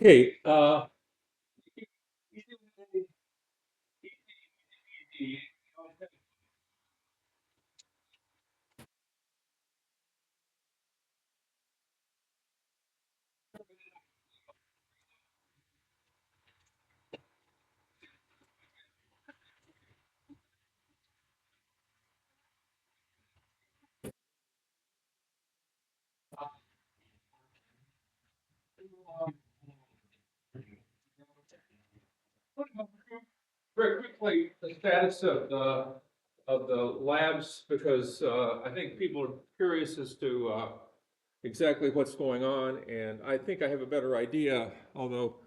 Okay, very quickly, the status of the labs, because I think people are curious as to exactly what's going on, and I think I have a better idea, although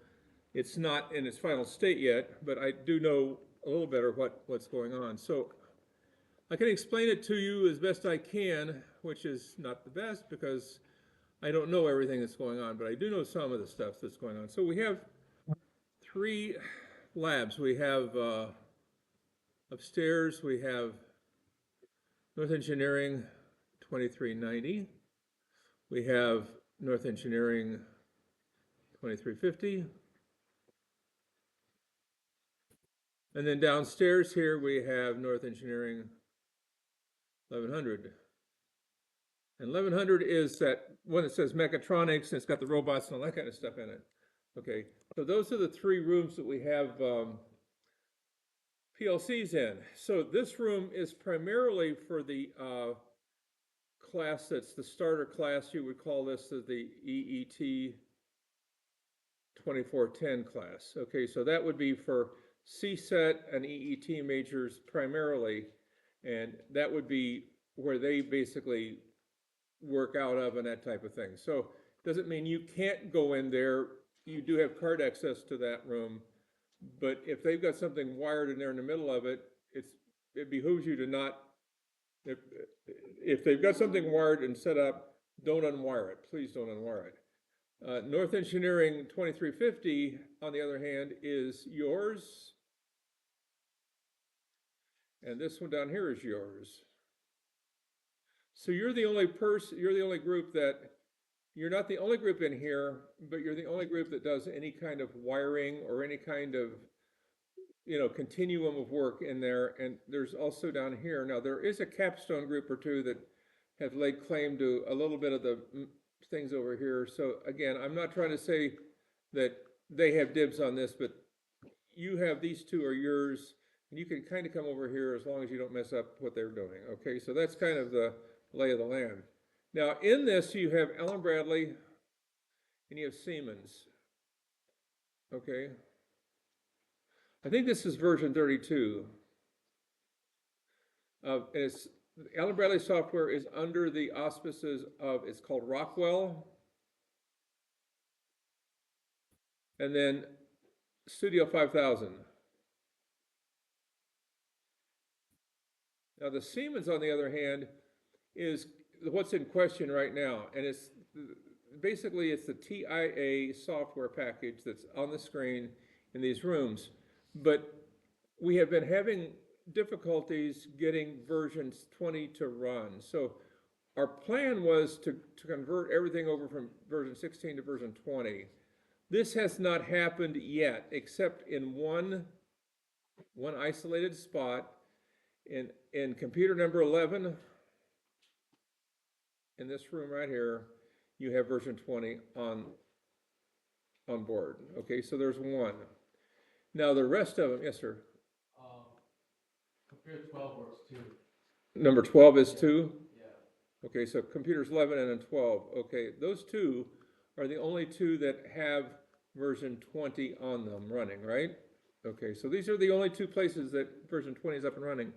it's not in its final state yet, but I do know a little better what's going on. So I can explain it to you as best I can, which is not the best because I don't know everything that's going on, but I do know some of the stuff that's going on. So we have three labs. We have upstairs, we have North Engineering 2390. We have North Engineering 2350. And then downstairs here we have North Engineering 1100. And 1100 is that one that says mechatronics, and it's got the robots and all that kind of stuff in it. Okay, so those are the three rooms that we have PLCs in. So this room is primarily for the class that's the starter class. You would call this the EET 2410 class. Okay, so that would be for CSET and EET majors primarily, and that would be where they basically work out of and that type of thing. So doesn't mean you can't go in there. You do have card access to that room, but if they've got something wired in there in the middle of it, it behooves you to not, if, if they've got something wired and set up, don't unwire it. Please don't unwire it. North Engineering 2350, on the other hand, is yours. And this one down here is yours. So you're the only person, you're the only group that, you're not the only group in here, but you're the only group that does any kind of wiring or any kind of, continuum of work in there. And there's also down here, now there is a capstone group or two that have laid claim to a little bit of the things over here. So again, I'm not trying to say that they have dibs on this, but you have these two are yours, and you can kind of come over here as long as you don't mess up what they're doing. Okay, so that's kind of the lay of the land. Now in this you have Allen Bradley and you have Siemens. Okay, I think this is version 32. And it's Allen Bradley software is under the auspices of, it's called Rockwell, and then Studio 5000. Now the Siemens, on the other hand, is what's in question right now, and it's basically it's the TIA software package that's on the screen in these rooms. But we have been having difficulties getting versions 20 to run. So our plan was to convert everything over from version 16 to version 20. This has not happened yet, except in one isolated spot in computer number 11 in this room right here. You have version 20 on board. Okay, so there's one. Now the rest of them, yes, sir. Computer 12 works too. Number 12 is Yeah. 2? Yeah. Okay, so computers 11 and then 12. Okay, those two are the only two that have version 20 on them running, right? Okay, so these are the only two places that version 20 is up and running.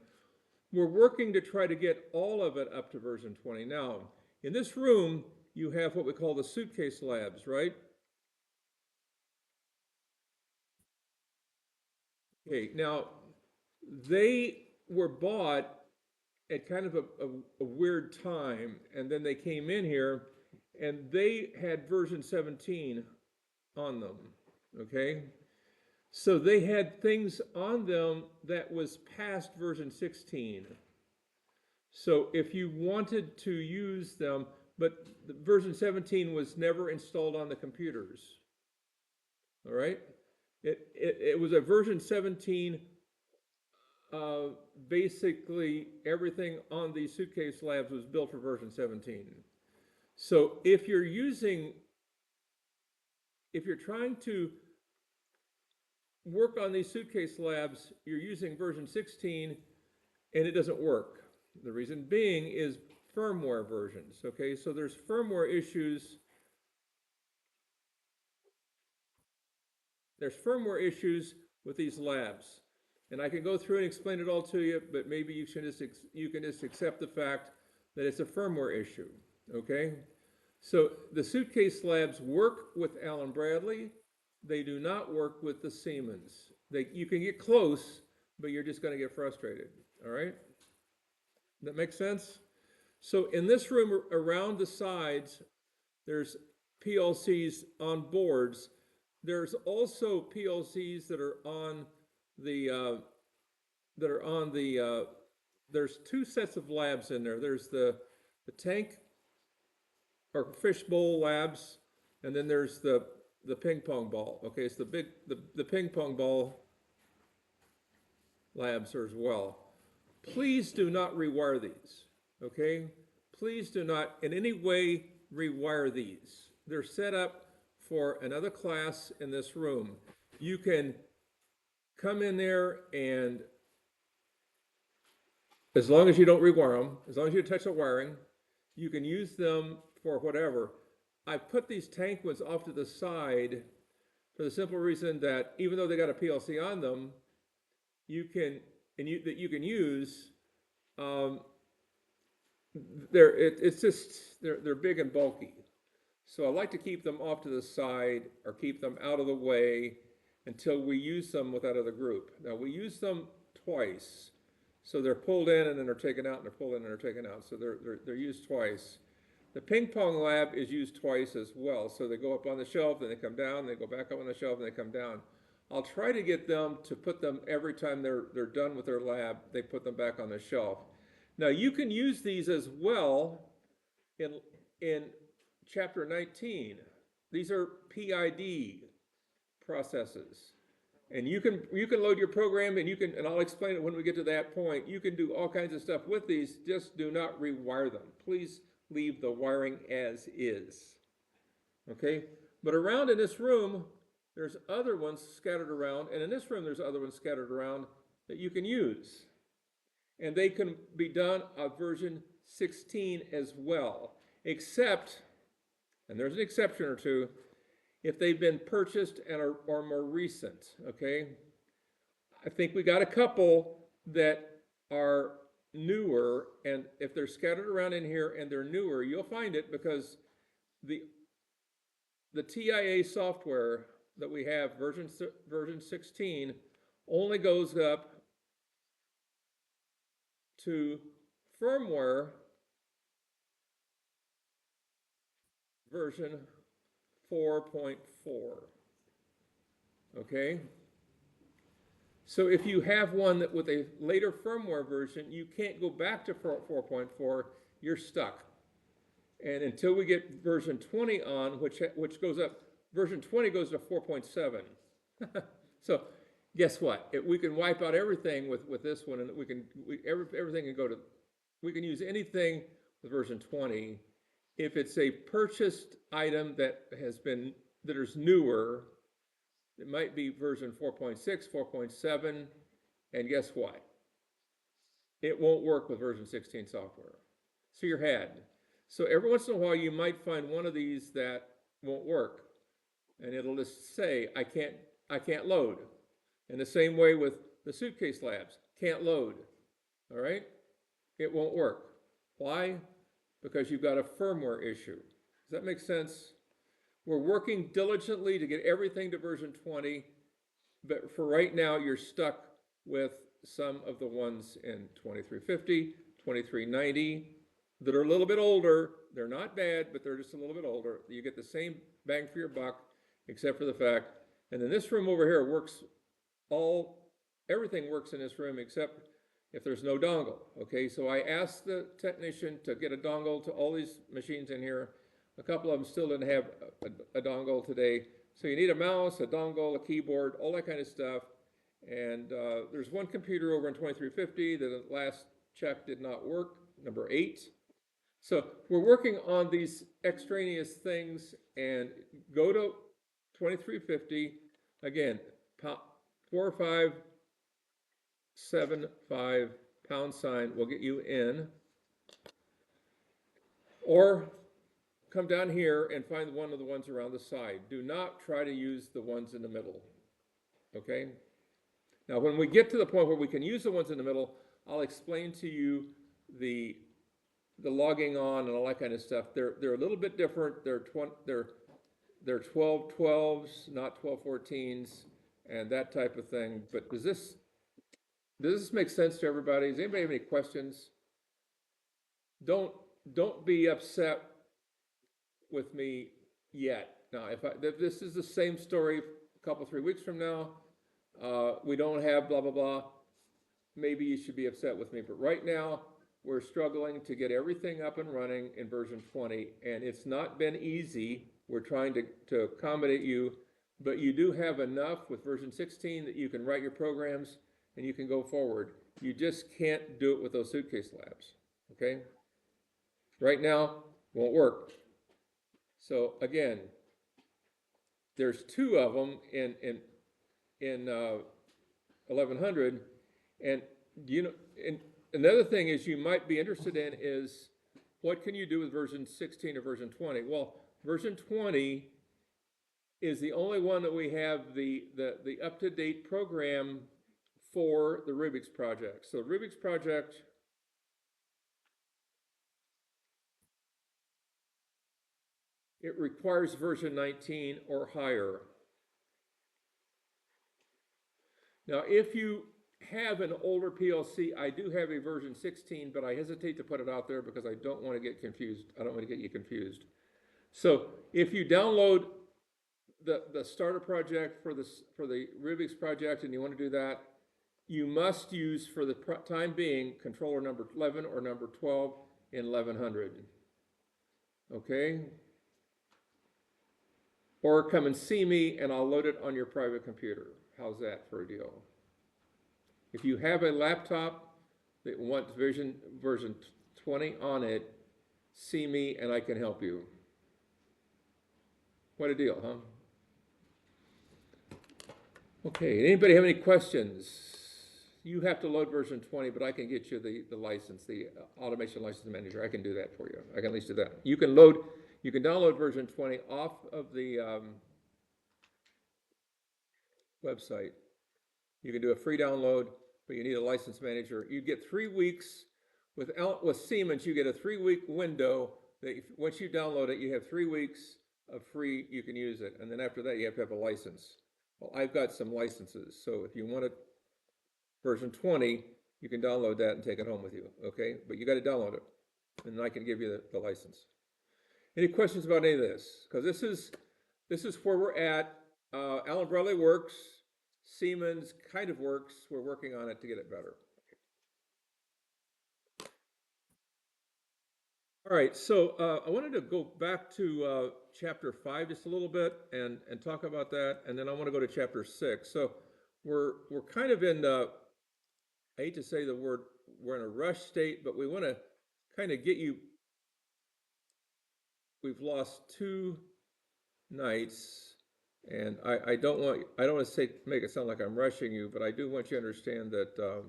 We're working to try to get all of it up to version 20. Now, in this room, you have what we call the suitcase labs, right? Okay, now they were bought at kind of a weird time, and then they came in here and they had version 17 on them, okay? So they had things on them that was past version 16. So if you wanted to use them, but the version 17 was never installed on the computers. all right? It was a version 17. Basically, everything on these suitcase labs was built for version 17. So if you're trying to work on these suitcase labs, you're using version 16 and it doesn't work. The reason being is firmware versions, okay? So there's firmware issues. There's firmware issues with these labs. And I can go through and explain it all to you, but maybe you can just accept the fact that it's a firmware issue, okay? So the suitcase labs work with Allen Bradley. They do not work with the Siemens. You can get close, but you're just going to get frustrated, all right? That makes sense? So in this room around the sides, there's PLCs on boards. There's also PLCs that are on the, there's two sets of labs in there. There's the tank or fishbowl labs, and then there's the ping pong ball. Okay, it's the ping pong ball labs as well. Please do not rewire these, okay? Please do not in any way rewire these. They're set up for another class in this room. You can come in there and, as long as you don't rewire them, as long as you touch the wiring, you can use them for whatever. I put these tank ones off to the side for the simple reason that even though they got a PLC on them, you can use. They're big and bulky, so I like to keep them off to the side or keep them out of the way until we use them with that other group. Now we use them twice, so they're pulled in and then they're taken out, and they're pulled in and they're taken out. So they're used twice. The ping pong lab is used twice as well. So they go up on the shelf, then they come down, they go back up on the shelf, and they come down. I'll try to get them to put them every time they're done with their lab, they put them back on the shelf. Now you can use these as well in chapter 19. These are PID processes. And you can load your program, and I'll explain it when we get to that point. You can do all kinds of stuff with these, just do not rewire them. Please leave the wiring as is. Okay? But around in this room, there's other ones scattered around, and in this room there's other ones scattered around that you can use. And they can be done on version 16 as well, except, and there's an exception or two, if they've been purchased and are more recent, okay? I think we got a couple that are newer, and if they're scattered around in here and they're newer, you'll find it because the TIA software that we have, version 16, only goes up to firmware version 4.4. Okay? So if you have one that with a later firmware version, you can't go back to 4.4, you're stuck. And until we get version 20 on, which goes up, version 20 goes to 4.7. So guess what? We can wipe out everything with this one, and everything can go to, we can use anything with version 20. If it's a purchased item that is newer, it might be version 4.6, 4.7, and guess what? It won't work with version 16 software. So you're had. So every once in a while you might find one of these that won't work, and it'll just say, I can't load. In the same way with the suitcase labs, can't load. All right? It won't work. Why? Because you've got a firmware issue. Does that make sense? We're working diligently to get everything to version 20, but for right now, you're stuck with some of the ones in 2350, 2390 that are a little bit older. They're not bad, but they're just a little bit older. You get the same bang for your buck, except for the fact, and then this room over here everything works in this room except if there's no dongle, okay? So I asked the technician to get a dongle to all these machines in here. A couple of them still didn't have a dongle today, So you need a mouse, a dongle, a keyboard, all that kind of stuff. And there's one computer over in 2350 that at last check did not work, number 8. So we're working on these extraneous things, and go to 2350, again, 4575 # will get you in. Or come down here and find one of the ones around the side. Do not try to use the ones in the middle, okay? Now, when we get to the point where we can use the ones in the middle, I'll explain to you the logging on and all that kind of stuff. They're a little bit different. They're 1212s, not 1214s, and that type of thing. But does this make sense to everybody? Does anybody have any questions? Don't be upset with me yet. Now, if this is the same story a couple, 3 weeks from now, we don't have blah, blah, blah, maybe you should be upset with me. But right now, we're struggling to get everything up and running in version 20, and it's not been easy. We're trying to accommodate you, but you do have enough with version 16 that you can write your programs and you can go forward. You just can't do it with those suitcase labs, okay? Right now, won't work. So again, there's 2 of them in 1100, and you know, and another thing is you might be interested in is what can you do with version 16 or version 20? Well, version 20 is the only one that we have the up-to-date program for the Rubik's project. So Rubik's project, it requires version 19 or higher. Now, if you have an older PLC, I do have a version 16, but I hesitate to put it out there because I don't want to get confused. I don't want to get you confused. So if you download the starter project for the Rubik's project and you want to do that, you must use, for the time being, controller number 11 or number 12 in 1100. Okay? Or come and see me and I'll load it on your private computer. How's that for a deal? If you have a laptop that wants version 20 on it, see me and I can help you. What a deal, huh? Okay, anybody have any questions? You have to load version 20, but I can get you the license, the automation license manager. I can do that for you. I can at least do that. You can download version 20 off of the website. You can do a free download, but you need a license manager. You get 3 weeks with Siemens. You get a 3-week window that once you download it, you have 3 weeks of free. You can use it, and then after that, you have to have a license. Well, I've got some licenses, so if you want it version 20, you can download that and take it home with you. Okay, but you got to download it, and then I can give you the license. Any questions about any of this? Because this is where we're at. Allen Bradley works. Siemens kind of works. We're working on it to get it better. All right, so I wanted to go back to chapter 5 just a little bit and talk about that, and then I want to go to chapter 6. So we're kind of in I hate to say the word, we're in a rush state, but we want to kind of get you. We've lost 2 nights, and I don't want to make it sound like I'm rushing you, but I do want you to understand that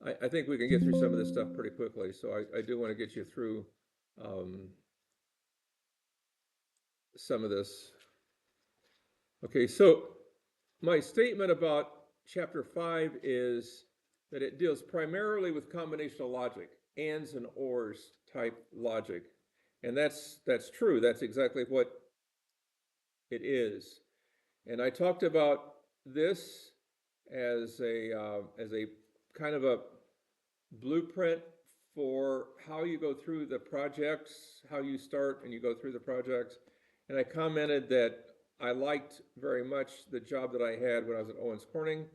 I think we can get through some of this stuff pretty quickly. So I do want to get you through some of this. Okay, so my statement about chapter 5 is that it deals primarily with combinational logic, ands and ors type logic. And that's true. That's exactly what it is. And I talked about this as a kind of a blueprint for how you go through the projects, how you start and you go through the projects. And I commented that I liked very much the job that I had when I was at Owens Corning,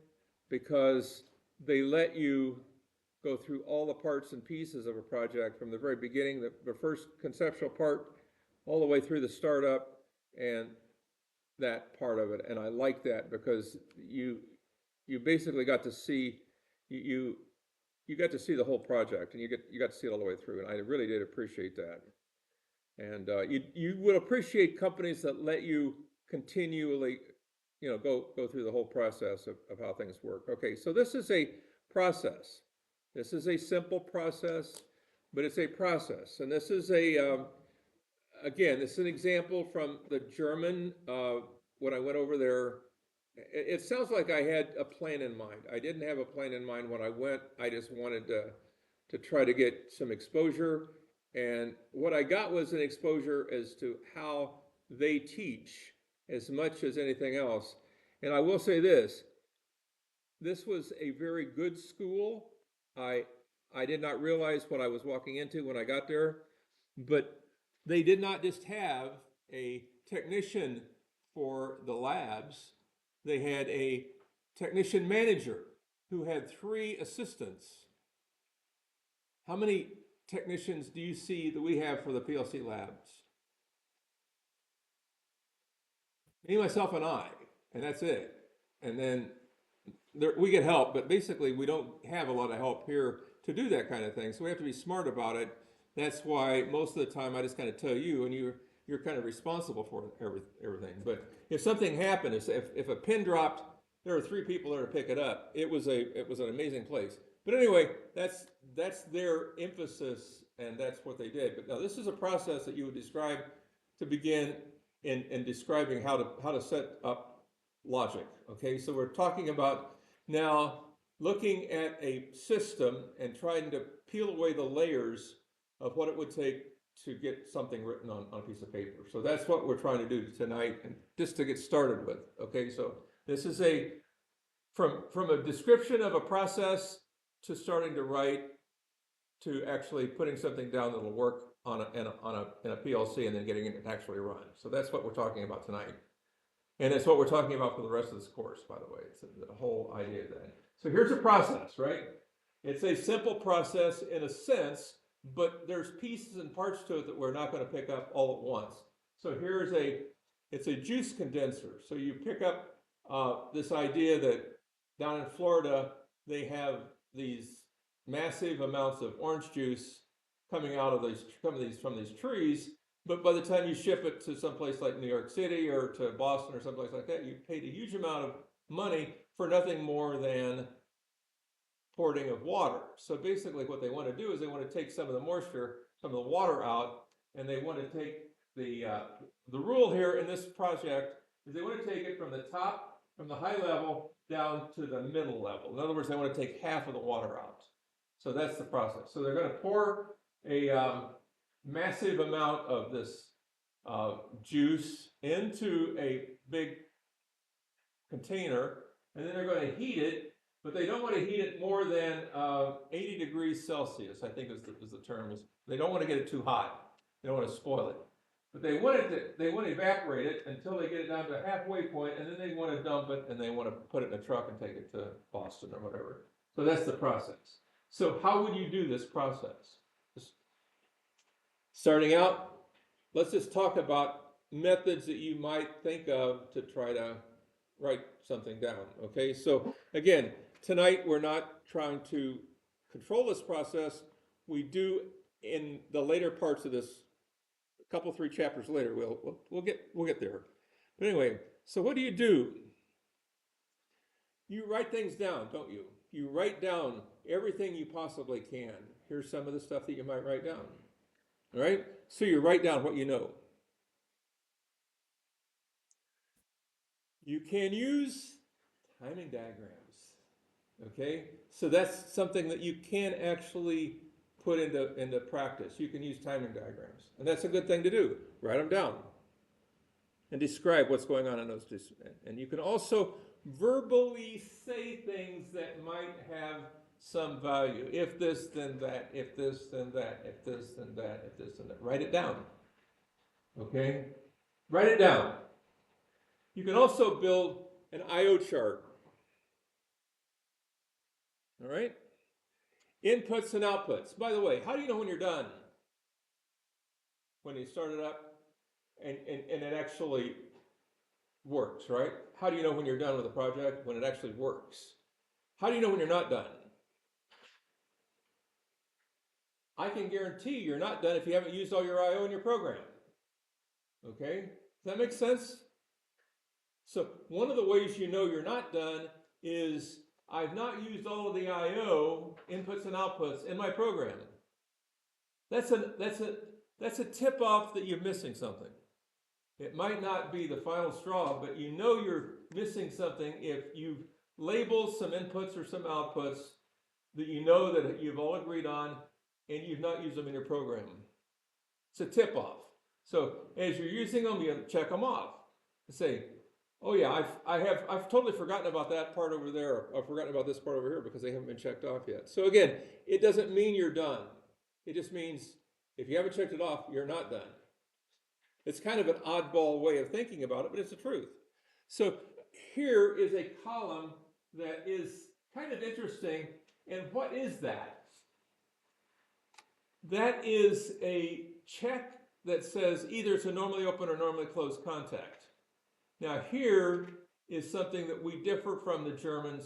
because they let you go through all the parts and pieces of a project from the very beginning, the first conceptual part, all the way through the startup, and that part of it, and I like that because you basically got to see you you got to see the whole project, and you got to see it all the way through, and I really did appreciate that. And you will appreciate companies that let you continually, go through the whole process of how things work. Okay, so this is a process. This is a simple process, but it's a process, and this is again, this is an example from the German. When I went over there, it sounds like I had a plan in mind. I didn't have a plan in mind when I went. I just wanted to try to get some exposure. And what I got was an exposure as to how they teach as much as anything else. And I will say this was a very good school. I I did not realize what I was walking into when I got there, but they did not just have a technician for the labs. They had a technician manager who had 3 assistants. How many technicians do you see that we have for the PLC labs? Me, myself, and I, and that's it. And then we get help, but basically we don't have a lot of help here to do that kind of thing. So we have to be smart about it. That's why most of the time I just kind of tell you, and you're kind of responsible for everything. But if something happened, if a pin dropped, there were 3 people there to pick it up. It was an amazing place. But anyway, that's their emphasis, and that's what they did. But now this is a process that you would describe to begin in describing how to set up logic. Okay, so we're talking about now looking at a system and trying to peel away the layers of what it would take to get something written on a piece of paper. So that's what we're trying to do tonight, and just to get started with. Okay, so this is from a description of a process to starting to write to actually putting something down that'll work in a PLC and then getting it to actually run. So that's what we're talking about tonight. And it's what we're talking about for the rest of this course, by the way. It's the whole idea of that. So here's a process, right? It's a simple process in a sense, but there's pieces and parts to it that we're not going to pick up all at once. So it's a juice condenser. So you pick up this idea that down in Florida, they have these massive amounts of orange juice coming out of from these trees. But by the time you ship it to someplace like New York City or to Boston or someplace like that, you paid a huge amount of money for nothing more than pouring of water. So basically what they want to do is they want to take some of the moisture, some of the water out, and they want to take the rule here in this project is they want to take it from the high level down to the middle level. In other words, they want to take half of the water out. So that's the process. So they're going to pour a massive amount of this juice into a big container, and then they're going to heat it, but they don't want to heat it more than 80 degrees Celsius, I think is the term. They don't want to get it too hot. They don't want to spoil it. But they want to evaporate it until they get it down to a halfway point, and then they want to dump it, and they want to put it in a truck and take it to Boston or whatever. So that's the process. So how would you do this process? Starting out, let's just talk about methods that you might think of to try to write something down. Okay, so again, tonight we're not trying to control this process. We do in the later parts of this, a couple 3 chapters later, we'll get there. But anyway, so what do? You write things down, don't you? You write down everything you possibly can. Here's some of the stuff that you might write down. All right? So you write down what you know. You can use timing diagrams. Okay? So that's something that you can actually put into practice. You can use timing diagrams. And that's a good thing to do. Write them down and describe what's going on in those. And you can also verbally say things that might have some value. If this, then that. If this, then that. If this, then that. If this, then that. Write it down. Okay? Write it down. You can also build an I/O chart. All right? Inputs and outputs. By the way, how do you know when you're done? When you start it up and it actually works, right? How do you know when you're done with a project? When it actually works. How do you know when you're not done? I can guarantee you're not done if you haven't used all your I/O in your program. Okay? Does that make sense? So one of the ways you know you're not done is I've not used all of the I/O inputs and outputs in my program. That's a tip off that you're missing something. It might not be the final straw, but you know you're missing something if you've labeled some inputs or some outputs that you know that you've all agreed on and you've not used them in your program. It's a tip off. So as you're using them, you check them off and say, oh yeah, I've totally forgotten about that part over there. I've forgotten about this part over here because they haven't been checked off yet. So again, it doesn't mean you're done. It just means if you haven't checked it off, you're not done. It's kind of an oddball way of thinking about it, but it's the truth. So here is a column that is kind of interesting. And what is that? That is a check that says either it's a normally open or normally closed contact. Now here is something that we differ from the Germans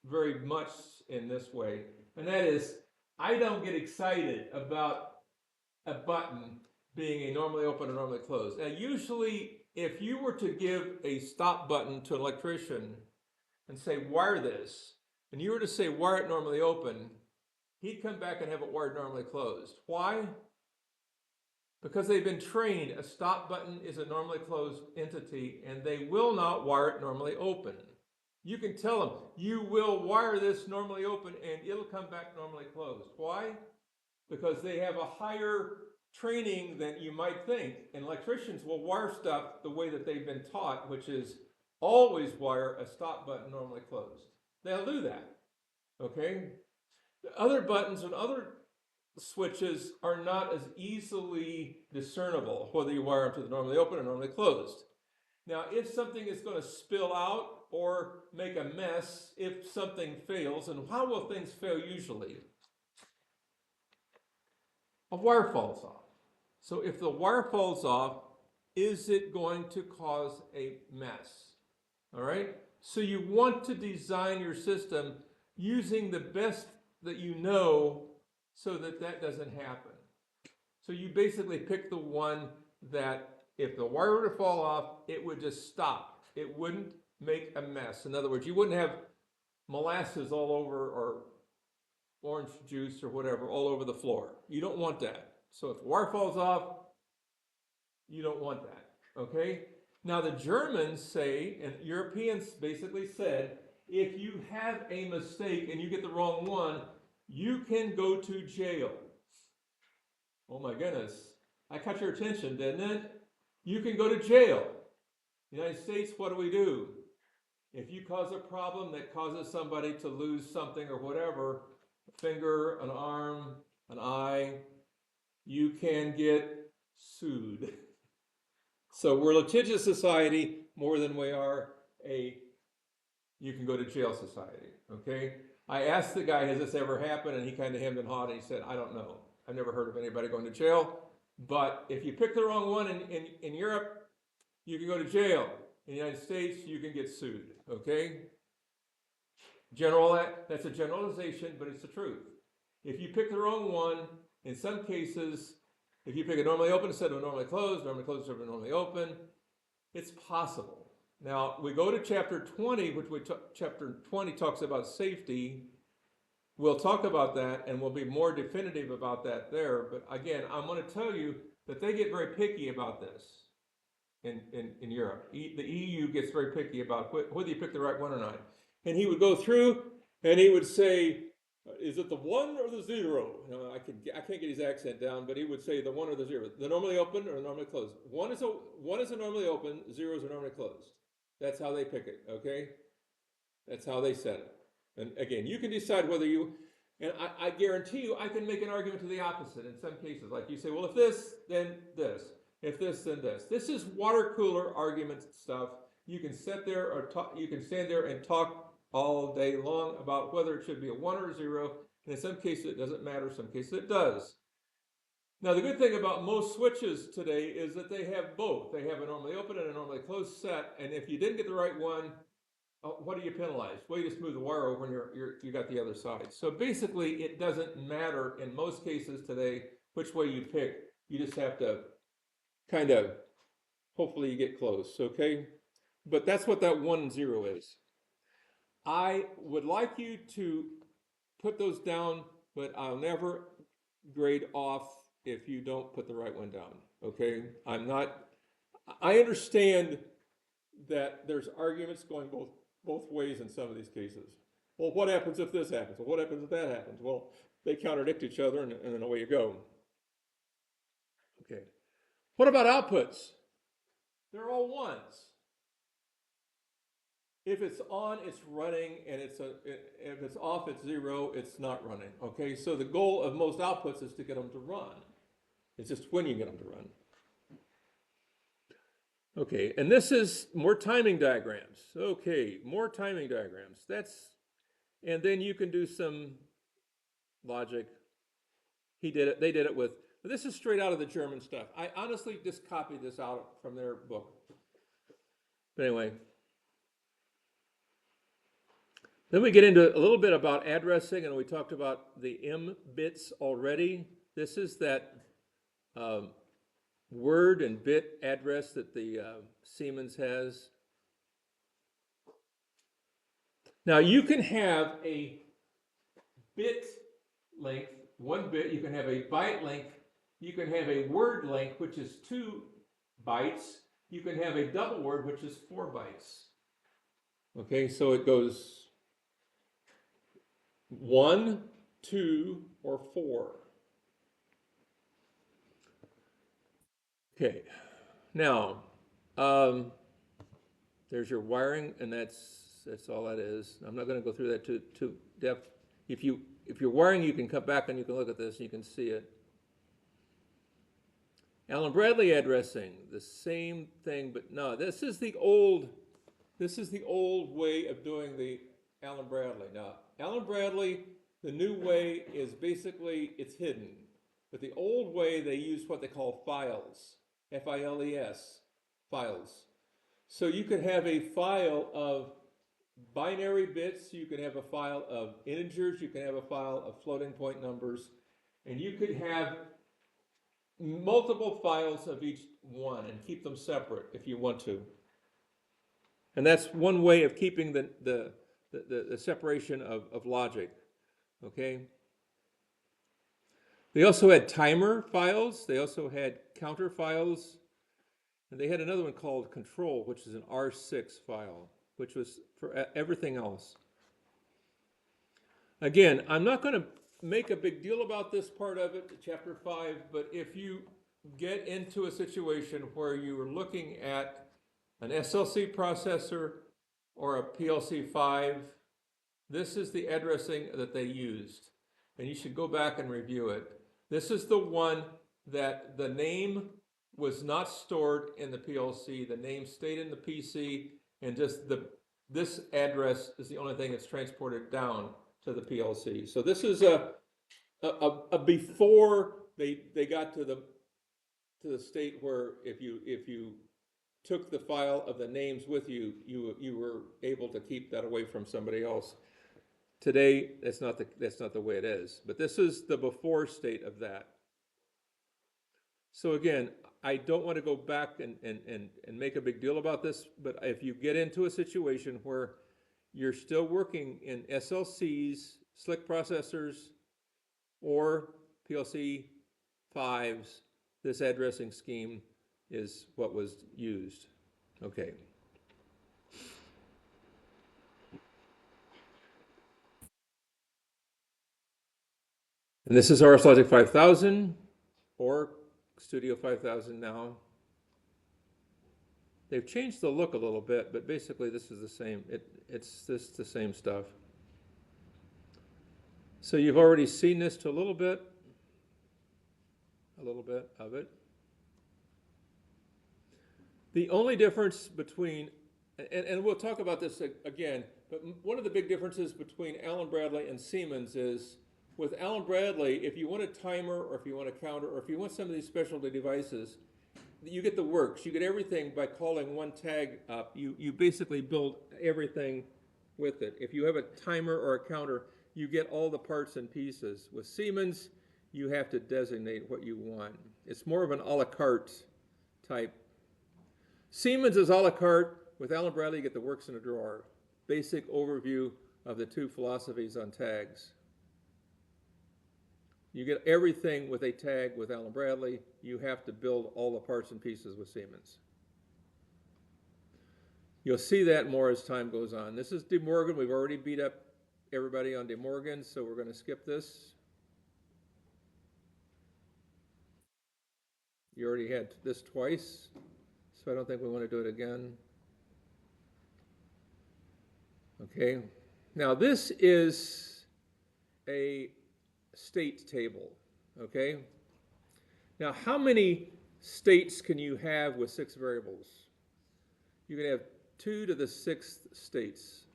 very much in this way, and that is I don't get excited about a button being a normally open or normally closed. Now usually if you were to give a stop button to an electrician and say wire this, and you were to say wire it normally open, he'd come back and have it wired normally closed. Why? Because they've been trained a stop button is a normally closed entity and they will not wire it normally open. You can tell them, you will wire this normally open and it'll come back normally closed. Why? Because they have a higher training than you might think. And electricians will wire stuff the way that they've been taught, which is always wire a stop button normally closed. They'll do that, okay? The other buttons and other switches are not as easily discernible whether you wire them to the normally open or normally closed. Now, if something is going to spill out or make a mess, if something fails, and how will things fail usually? A wire falls off. So if the wire falls off, is it going to cause a mess? All right? So you want to design your system using the best that you know so that that doesn't happen. So you basically pick the one that if the wire were to fall off, it would just stop. It wouldn't make a mess. In other words, you wouldn't have molasses all over or orange juice or whatever all over the floor. You don't want that. So if the wire falls off, you don't want that, okay? Now the Germans say, and Europeans basically said, if you have a mistake and you get the wrong one, you can go to jail. Oh my goodness, I caught your attention, didn't it? You can go to jail. United States, what do? If you cause a problem that causes somebody to lose something or whatever, a finger, an arm, an eye, you can get sued. So we're a litigious society more than we are a you can go to jail society, okay? I asked the guy, has this ever happened? And he kind of hemmed and hawed and he said, I don't know. I've never heard of anybody going to jail. But if you pick the wrong one in Europe, you can go to jail. In the United States, you can get sued, okay? That's a generalization, but it's the truth. If you pick the wrong one, in some cases, if you pick a normally open instead of a normally closed instead of a normally open, it's possible. Now, we go to chapter 20, chapter 20 talks about safety. We'll talk about that, and we'll be more definitive about that there. But again, I'm going to tell you that they get very picky about this in Europe. The EU gets very picky about whether you pick the right one or not. And he would go through, and he would say, is it the 1 or the 0? I can't get his accent down, but he would say the 1 or the 0. The normally open or the normally closed. 1 is a normally open, 0 is a normally closed. That's how they pick it, okay? That's how they set it. And again, you can decide whether you, and I guarantee you, I can make an argument to the opposite in some cases. Like you say, well, if this, then this. If this, then this. This is water cooler argument stuff. You can sit there or talk, you can stand there and talk all day long about whether it should be a 1 or a 0. And in some cases, it doesn't matter. Some cases, it does. Now, the good thing about most switches today is that they have both. They have a normally open and a normally closed set, and if you didn't get the right one, what are you penalized? Well, you just move the wire over and you got the other side. So basically, it doesn't matter in most cases today which way you pick. You just have to kind of, hopefully you get close, okay? But that's what that 1 and 0 is. I would like you to put those down, but I'll never grade off if you don't put the right one down, okay? I understand that there's arguments going both ways in some of these cases. Well, what happens if this happens? Well, what happens if that happens? Well, they contradict each other, and then away you go. Okay. What about outputs? They're all ones. If it's on, it's running, and if it's off, it's 0, it's not running. Okay, so the goal of most outputs is to get them to run. It's just when you get them to run. Okay, and this is more timing diagrams. Okay, more timing diagrams. And then you can do some logic. They did it with, this is straight out of the German stuff. I honestly just copied this out from their book. But anyway. Then we get into a little bit about addressing, and we talked about the M bits already. This is that word and bit address that the Siemens has. Now you can have a bit length, 1 bit, you can have a byte length, you can have a word length, which is 2 bytes, you can have a double word, which is 4 bytes. Okay, so it goes 1, 2, or 4. Okay, now there's your wiring, and that's all that is. I'm not going to go through that to depth. If you're wiring, you can come back and you can look at this and you can see it. Allen Bradley addressing, the same thing, but no, this is the old way of doing the Allen Bradley. Now, Allen Bradley, the new way is basically, it's hidden. But the old way, they use what they call files, F-I-L-E-S, files. So you could have a file of binary bits, you can have a file of integers, you can have a file of floating point numbers, and you could have multiple files of each one and keep them separate if you want to. And that's one way of keeping the separation of logic, okay? They also had timer files, they also had counter files, and they had another one called control, which is an R6 file, which was for everything else. Again, I'm not going to make a big deal about this part of it, chapter 5, but if you get into a situation where you are looking at an SLC processor or a PLC 5, this is the addressing that they used, and you should go back and review it. This is the one that the name was not stored in the PLC, the name stayed in the PC, and just this address is the only thing that's transported down to the PLC. So this is a before they got to the state where if you took the file of the names with you, you were able to keep that away from somebody else. Today, that's not the way it is. But this is the before state of that. So again, I don't want to go back and make a big deal about this, but if you get into a situation where you're still working in SLCs, SLC processors, or PLC 5s, this addressing scheme is what was used. Okay. And this is RS Logic 5000 or Studio 5000 now. They've changed the look a little bit, but basically this is the same. It's the same stuff. So you've already seen this to a little bit of it. The only difference between, and we'll talk about this again, but one of the big differences between Allen Bradley and Siemens is with Allen Bradley, if you want a timer or if you want a counter or if you want some of these specialty devices, you get the works. You get everything by calling one tag up. You basically build everything with it. If you have a timer or a counter, you get all the parts and pieces. With Siemens, you have to designate what you want. It's more of an a la carte type. Siemens is a la carte. With Allen Bradley, you get the works in a drawer. Basic overview of the two philosophies on tags. You get everything with a tag with Allen Bradley. You have to build all the parts and pieces with Siemens. You'll see that more as time goes on. This is De Morgan. We've already beat up everybody on De Morgan, so we're going to skip this. You already had this twice, so I don't think we want to do it again. Okay. Now this is a state table, okay? Now, how many states can you have with 6 variables? You can have 2 to the 6th states.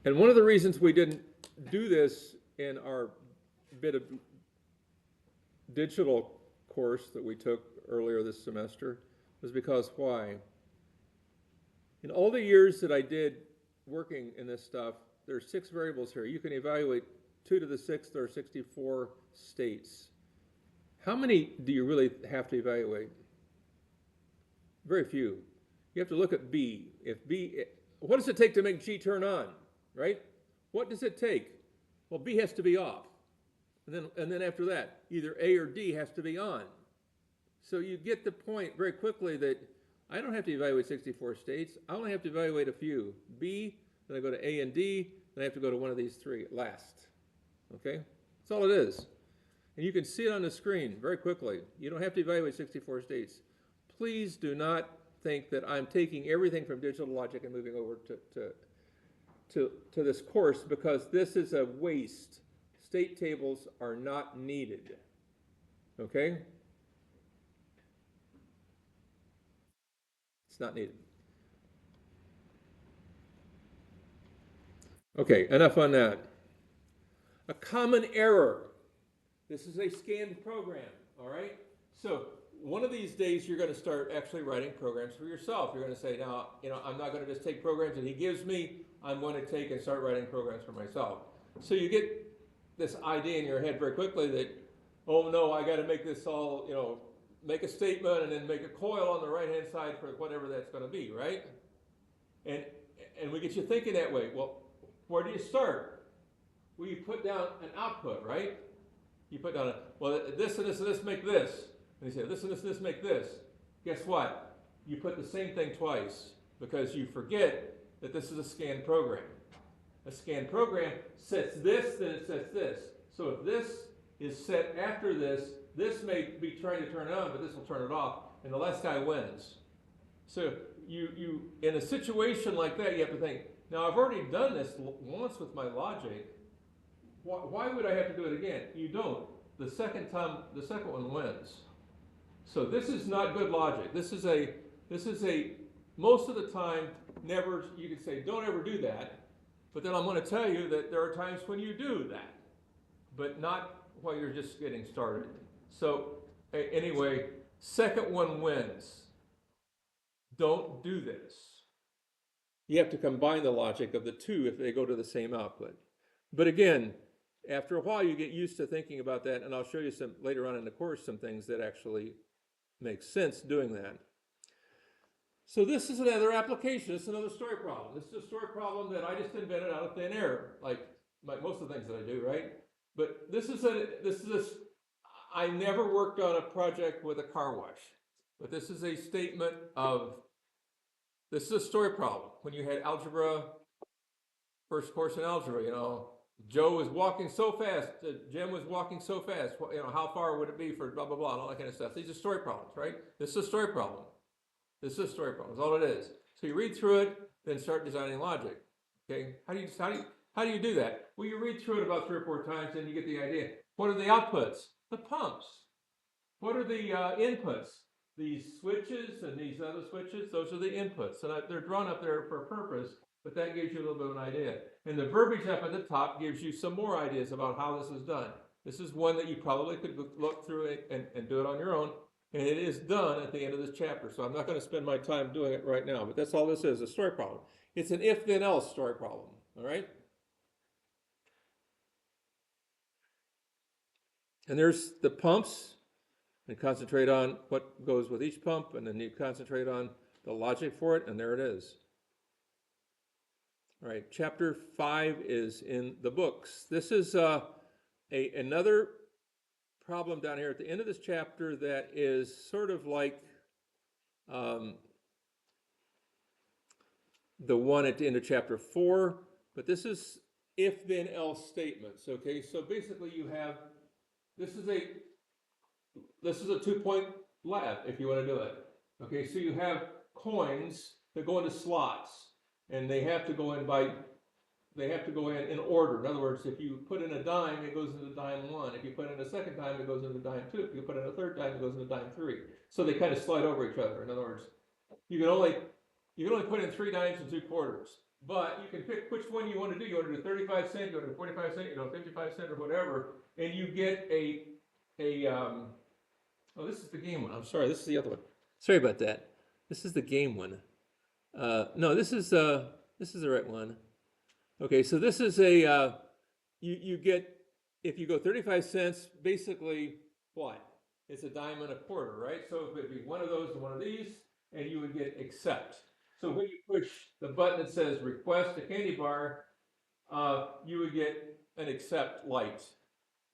And one of the reasons we didn't do this in our bit of digital course that we took earlier this semester was because why? In all the years that I did working in this stuff, there are 6 variables here. You can evaluate 2 to the 6th or 64 states. How many do you really have to evaluate? Very few. You have to look at B. What does it take to make G turn on, right? What does it take? Well, B has to be off. And then after that, either A or D has to be on. So you get the point very quickly that I don't have to evaluate 64 states. I only have to evaluate a few. B, then I go to A and D, then I have to go to one of these 3 last. Okay? That's all it is. And you can see it on the screen very quickly. You don't have to evaluate 64 states. Please do not think that I'm taking everything from digital logic and moving over to this course, because this is a waste. State tables are not needed. Okay? It's not needed. Okay, enough on that. A common error. This is a scanned program, all right? So one of these days you're going to start actually writing programs for yourself. You're going to say, now, I'm not going to just take programs that he gives me. I'm going to take and start writing programs for myself. So you get this idea in your head very quickly that, oh no, I got to make this all, make a statement and then make a coil on the right-hand side for whatever that's going to be, right? And we get you thinking that way. Well, where do you start? Well, you put down an output, right? You put down this and this and this make this. And you say, this and this and this make this. Guess what? You put the same thing twice because you forget that this is a scanned program. A scanned program sets this, then it sets this. So if this is set after this, this may be trying to turn it on, but this will turn it off, and the last guy wins. So you in a situation like that, you have to think, now I've already done this once with my logic. Why would I have to do it again? You don't. The second one wins. So this is not good logic. This is a most of the time, never, you could say, don't ever do that. But then I'm going to tell you that there are times when you do that, but not while you're just getting started. So anyway, second one wins. Don't do this. You have to combine the logic of the two if they go to the same output. But again, after a while you get used to thinking about that, and I'll show you some later on in the course some things that actually make sense doing that. So this is another application. This is another story problem. This is a story problem that I just invented out of thin air, like most of the things that I do, right? But I never worked on a project with a car wash, but this is a statement of, this is a story problem. When you had algebra, first course in algebra, Joe was walking so fast, Jim was walking so fast, how far would it be for blah, blah, blah, and all that kind of stuff. These are story problems, right? This is a story problem. This is a story problem. That's all it is. So you read through it, then start designing logic. Okay? How do you do that? Well, you read through it about 3 or 4 times, and you get the idea. What are the outputs? The pumps. What are the inputs? These switches and these other switches, those are the inputs. And they're drawn up there for a purpose. but that gives you a little bit of an idea. And the verbiage up at the top gives you some more ideas about how this is done. This is one that you probably could look through it and do it on your own. And it is done at the end of this chapter. So I'm not going to spend my time doing it right now, but that's all this is, a story problem. It's an if then else story problem, all right? And there's the pumps, and concentrate on what goes with each pump, and then you concentrate on the logic for it, and there it is. All right, chapter 5 is in the books. This is another problem down here at the end of this chapter that is sort of like the one at the end of chapter 4, but this is if then else statements. Okay, so basically you have this is a 2-point lab if you want to do it. Okay, so you have coins that go into slots, and they have to go in in order. In other words, if you put in a dime, it goes into dime 1. If you put in a second dime, it goes into dime 2. If you put in a third dime, it goes into dime 3. So they kind of slide over each other. In other words, you can only put in 3 dimes and 2 quarters. But you can pick which one you want to do. You want to do 35 cent, you want to do 45 cent, 55 cent or whatever, and you get oh, this is the game one. I'm sorry, this is the other one. Sorry about that. This is the game one. No, this is the right one. Okay, so this is you get, if you go 35 cents, basically what? It's a dime and a quarter, right? So it would be one of those and one of these, and you would get accept. So when you push the button that says request a candy bar, you would get an accept light.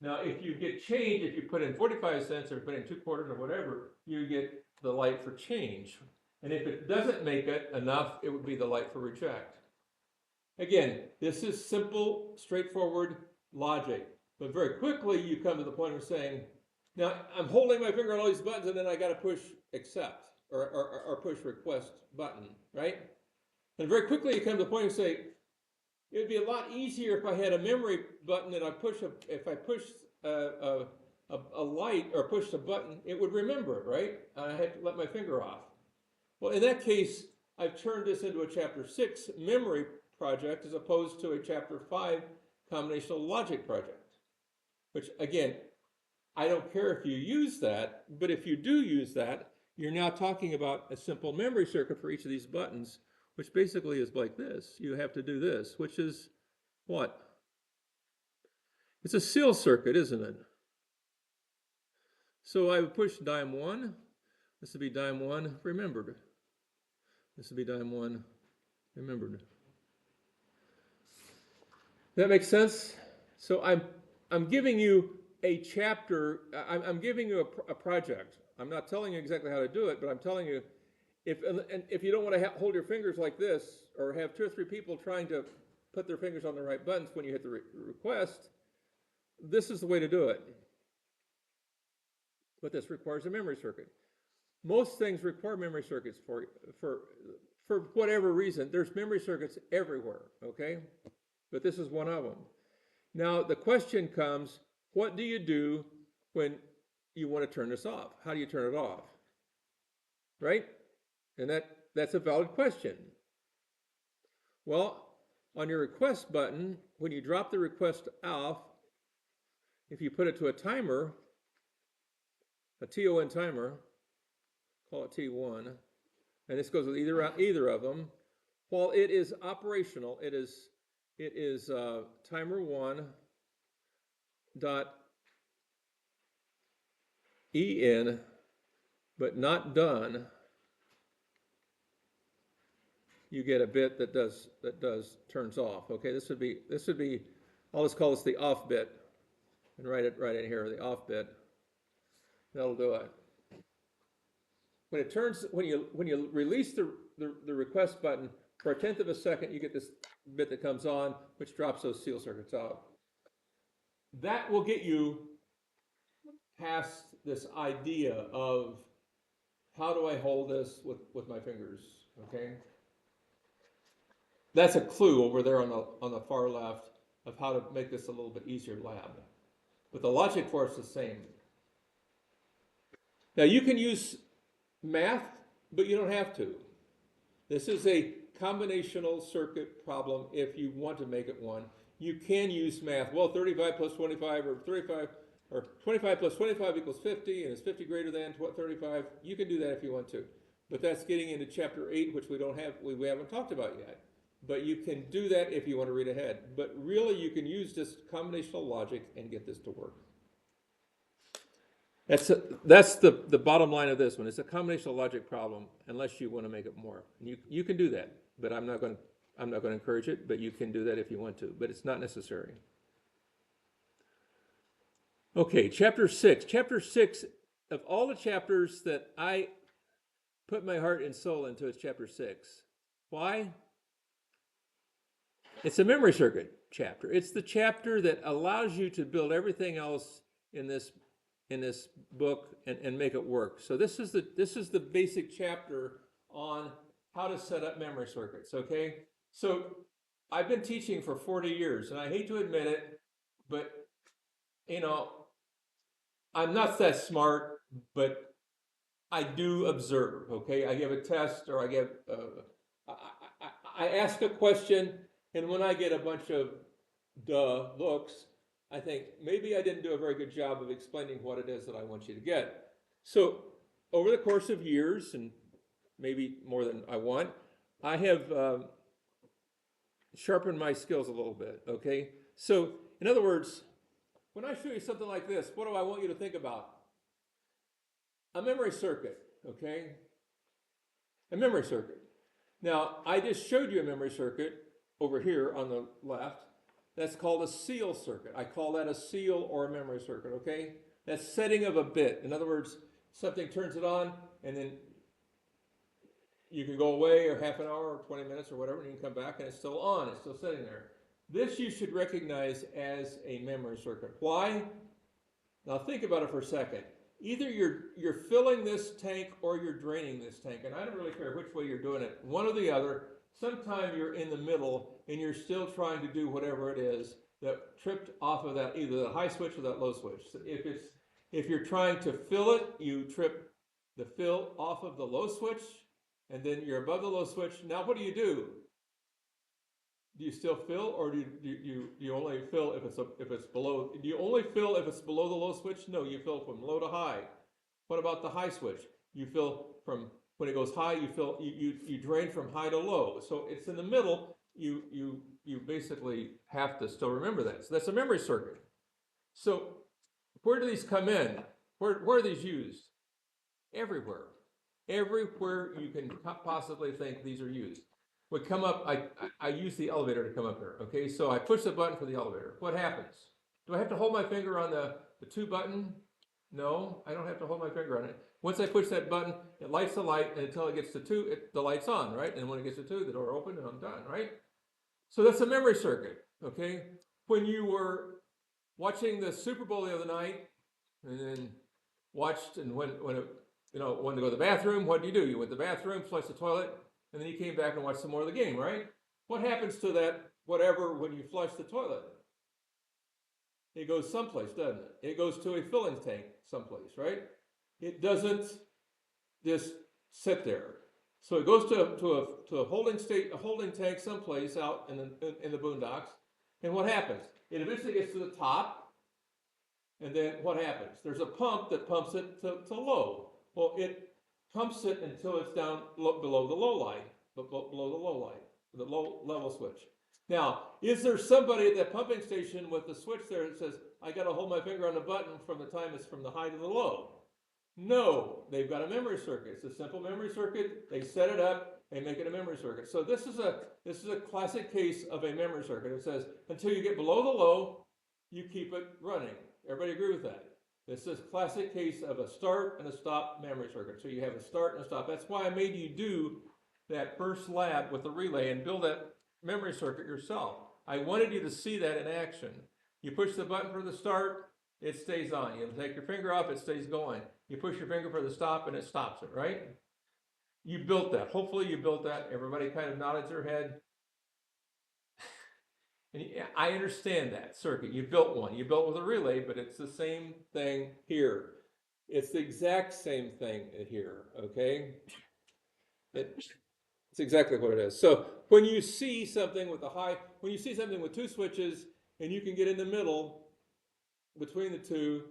Now, if you get change, if you put in 45 cents or put in 2 quarters or whatever, you get the light for change. And if it doesn't make it enough, it would be the light for reject. Again, this is simple, straightforward logic. But very quickly, you come to the point of saying, now, I'm holding my finger on all these buttons, and then I got to push accept or push request button, right? And very quickly, you come to the point of saying, it would be a lot easier if I had a memory button that if I pushed a light or pushed a button, it would remember it, right? I had to let my finger off. Well, in that case, I've turned this into a chapter 6 memory project as opposed to a chapter 5 combinational logic project, which again, I don't care if you use that, but if you do use that, you're now talking about a simple memory circuit for each of these buttons, which basically is like this. You have to do this, which is what? It's a seal circuit, isn't it? So I would push dime 1. This would be dime 1, remembered. This would be dime 1, remembered. That makes sense? So I'm giving you a chapter, I'm giving you a project. I'm not telling you exactly how to do it, but I'm telling you, if you don't want to hold your fingers like this, or have 2 or 3 people trying to put their fingers on the right buttons when you hit the request, this is the way to do it. But this requires a memory circuit. Most things require memory circuits for whatever reason. There's memory circuits everywhere, okay? But this is one of them. Now, the question comes, what do you do when you want to turn this off? How do you turn it off? Right? And that's a valid question. Well, on your request button, when you drop the request off, if you put it to a timer, a TON timer, call it T1, and this goes with either of them, while it is operational, it is timer 1 dot en, but not done. You get a bit that turns off. Okay, this would be I'll just call this the off bit and write it right in here, the off bit. That'll do it. When you release the request button for 1/10 of a second, you get this bit that comes on, which drops those seal circuits out. That will get you past this idea of how do I hold this with my fingers, okay? That's a clue over there on the far left of how to make this a little bit easier lab. But the logic for it's the same. Now you can use math, but you don't have to. This is a combinational circuit problem if you want to make it one. You can use math. Well, 35 plus 25 or 35 or 25 plus 25 equals 50, and is 50 greater than 35? You can do that if you want to. But that's getting into chapter 8, which we haven't talked about yet. But you can do that if you want to read ahead. But really, you can use this combinational logic and get this to work. That's the bottom line of this one. It's a combinational logic problem, unless you want to make it more. You can do that, but I'm not going to encourage it. But you can do that if you want to. But it's not necessary. Okay, chapter 6. Chapter 6, of all the chapters that I put my heart and soul into, it's chapter 6. Why? It's a memory circuit chapter. It's the chapter that allows you to build everything else in this book and make it work. So this is the basic chapter on how to set up memory circuits. Okay, so I've been teaching for 40 years, and I hate to admit it, but I'm not that smart, but I do observe. Okay, I give a test, or I ask a question, and when I get a bunch of duh looks, I think maybe I didn't do a very good job of explaining what it is that I want you to get. So over the course of years, and maybe more than I want, I have sharpened my skills a little bit, okay? So in other words, when I show you something like this, what do I want you to think about? A memory circuit, okay? A memory circuit. Now, I just showed you a memory circuit over here on the left. That's called a seal circuit. I call that a seal or a memory circuit, okay? That's setting of a bit. In other words, something turns it on, and then you can go away, or half an hour, or 20 minutes, or whatever, and you can come back, and it's still on. It's still sitting there. This you should recognize as a memory circuit. Why? Now think about it for a second. Either you're filling this tank or you're draining this tank, and I don't really care which way you're doing it, one or the other. Sometime you're in the middle and you're still trying to do whatever it is that tripped off of that, either the high switch or that low switch. So if you're trying to fill it, you trip the fill off of the low switch, and then you're above the low switch. Now what do? Do you still fill, or do you only fill if it's below? Do you only fill if it's below the low switch? No, you fill from low to high. What about the high switch? You fill from, when it goes high, you drain from high to low. So it's in the middle. You basically have to still remember that. So that's a memory circuit. So where do these come in? Where are these used? Everywhere. Everywhere you can possibly think these are used. We come up, I use the elevator to come up here, okay? So I push the button for the elevator. What happens? Do I have to hold my finger on the 2 button? No, I don't have to hold my finger on it. Once I push that button, it lights the light, and until it gets to 2, the light's on, right? And when it gets to 2, the door opens, and I'm done, right? So that's a memory circuit, okay? When you were watching the Super Bowl the other night, and then watched, and when to go to the bathroom, what do? You went to the bathroom, flushed the toilet, and then you came back and watched some more of the game, right? What happens to that whatever when you flush the toilet? It goes someplace, doesn't it? It goes to a filling tank someplace, right? It doesn't just sit there. So it goes to a holding tank someplace out in the boondocks. And what happens? It eventually gets to the top, and then what happens? There's a pump that pumps it to low. Well, it pumps it until it's down below the low line, the low level switch. Now, is there somebody at that pumping station with the switch there that says, I got to hold my finger on the button from the time it's from the high to the low? No, they've got a memory circuit. It's a simple memory circuit. They set it up, they make it a memory circuit. So this is a classic case of a memory circuit. It says until you get below the low, you keep it running. Everybody agree with that? This is a classic case of a start and a stop memory circuit. So you have a start and a stop. That's why I made you do that first lab with the relay and build that memory circuit yourself. I wanted you to see that in action. You push the button for the start, it stays on. You take your finger off, it stays going. You push your finger for the stop, and it stops it, right? You built that. Hopefully you built that. Everybody kind of nodded their head. And I understand that circuit. You built one. You built with a relay, but it's the same thing here. It's the exact same thing here, okay? It's exactly what it is. So when you see something with when you see something with two switches and you can get in the middle between the two,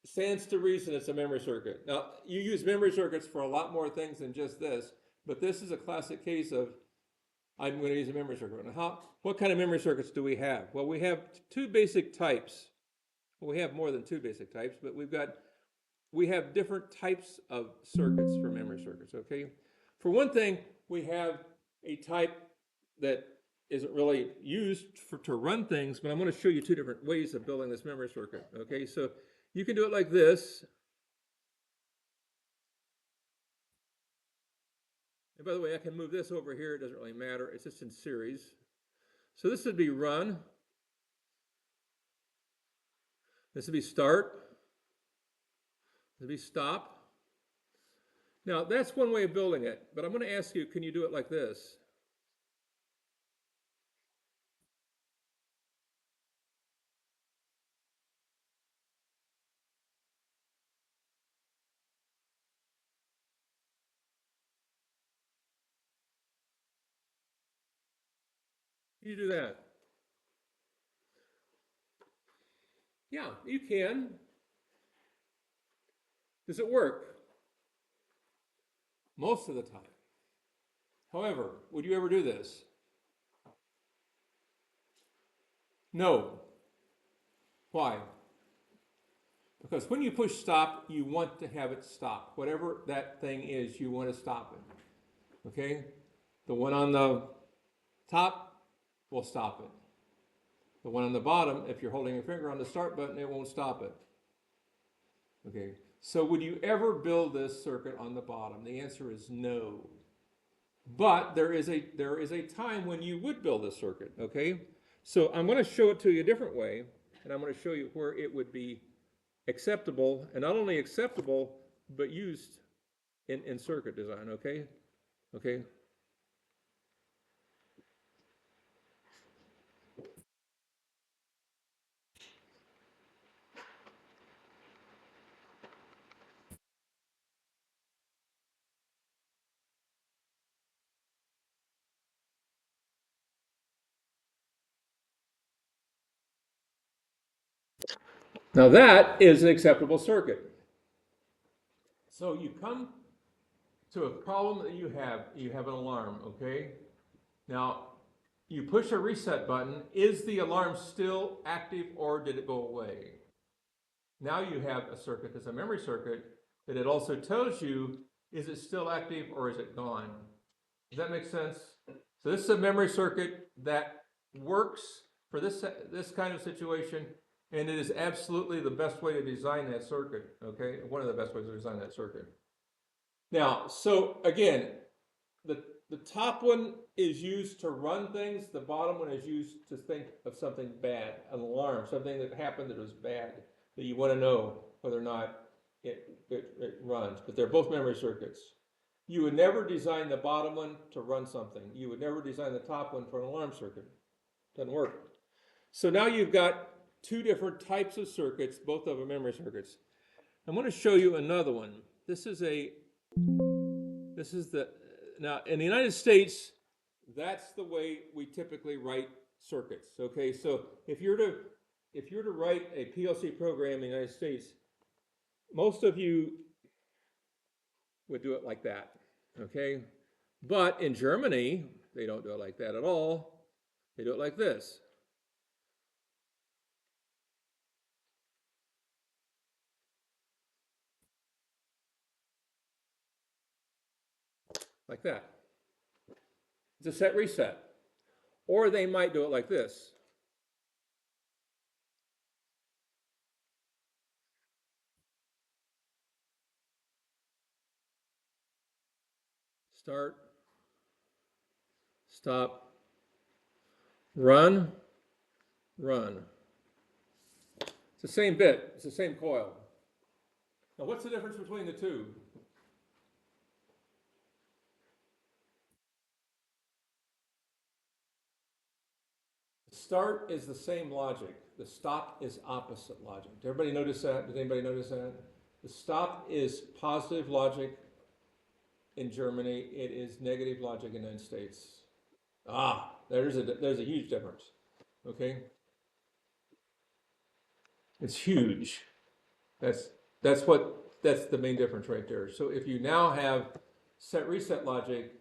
stands to reason it's a memory circuit. Now, you use memory circuits for a lot more things than just this, but this is a classic case of I'm going to use a memory circuit. Now, what kind of memory circuits do we have? Well, we have two basic types. Well, we have more than two basic types, but we have different types of circuits for memory circuits, okay? For one thing, we have a type that isn't really used to run things, but I'm going to show you two different ways of building this memory circuit, okay? So you can do it like this. And by the way, I can move this over here. It doesn't really matter. It's just in series. So this would be run. This would be start. This would be stop. Now, that's one way of building it, but I'm going to ask you, can you do it like this? Can you do that? Yeah, you can. Does it work? Most of the time. However, would you ever do this? No. Why? Because when you push stop, you want to have it stop. Whatever that thing is, you want to stop it. Okay? The one on the top will stop it. The one on the bottom, if you're holding your finger on the start button, it won't stop it. Okay? So would you ever build this circuit on the bottom? The answer is no. But there is a time when you would build a circuit, okay? So I'm going to show it to you a different way, and I'm going to show you where it would be acceptable, and not only acceptable, but used in circuit design, okay? Okay. Now that is an acceptable circuit. So you come to a problem that you have an alarm, okay? Now, you push a reset button. Is the alarm still active or did it go away? Now you have a circuit that's a memory circuit that it also tells you, is it still active or is it gone? Does that make sense? So this is a memory circuit that works for this kind of situation, and it is absolutely the best way to design that circuit, okay? One of the best ways to design that circuit. Now, so again, the top one is used to run things. The bottom one is used to think of something bad, an alarm, something that happened that was bad, that you want to know whether or not it runs. But they're both memory circuits. You would never design the bottom one to run something. You would never design the top one for an alarm circuit. Doesn't work. So now you've got two different types of circuits, both of them memory circuits. I'm going to show you another one. This is now in the United States, that's the way we typically write circuits. Okay, so if you're to write a PLC program in the United States, most of you would do it like that. Okay, but in Germany, they don't do it like that at all. They do it like this. Like that. It's a set reset. Or they might do it like this. Start, stop, run, run. It's the same bit, it's the same coil. Now, what's the difference between the two? The start is the same logic. The stop is opposite logic. Did everybody notice that? Did anybody notice that? The stop is positive logic in Germany, it is negative logic in the United States. There's a huge difference. Okay, it's huge. That's that's the main difference right there. So if you now have set reset logic,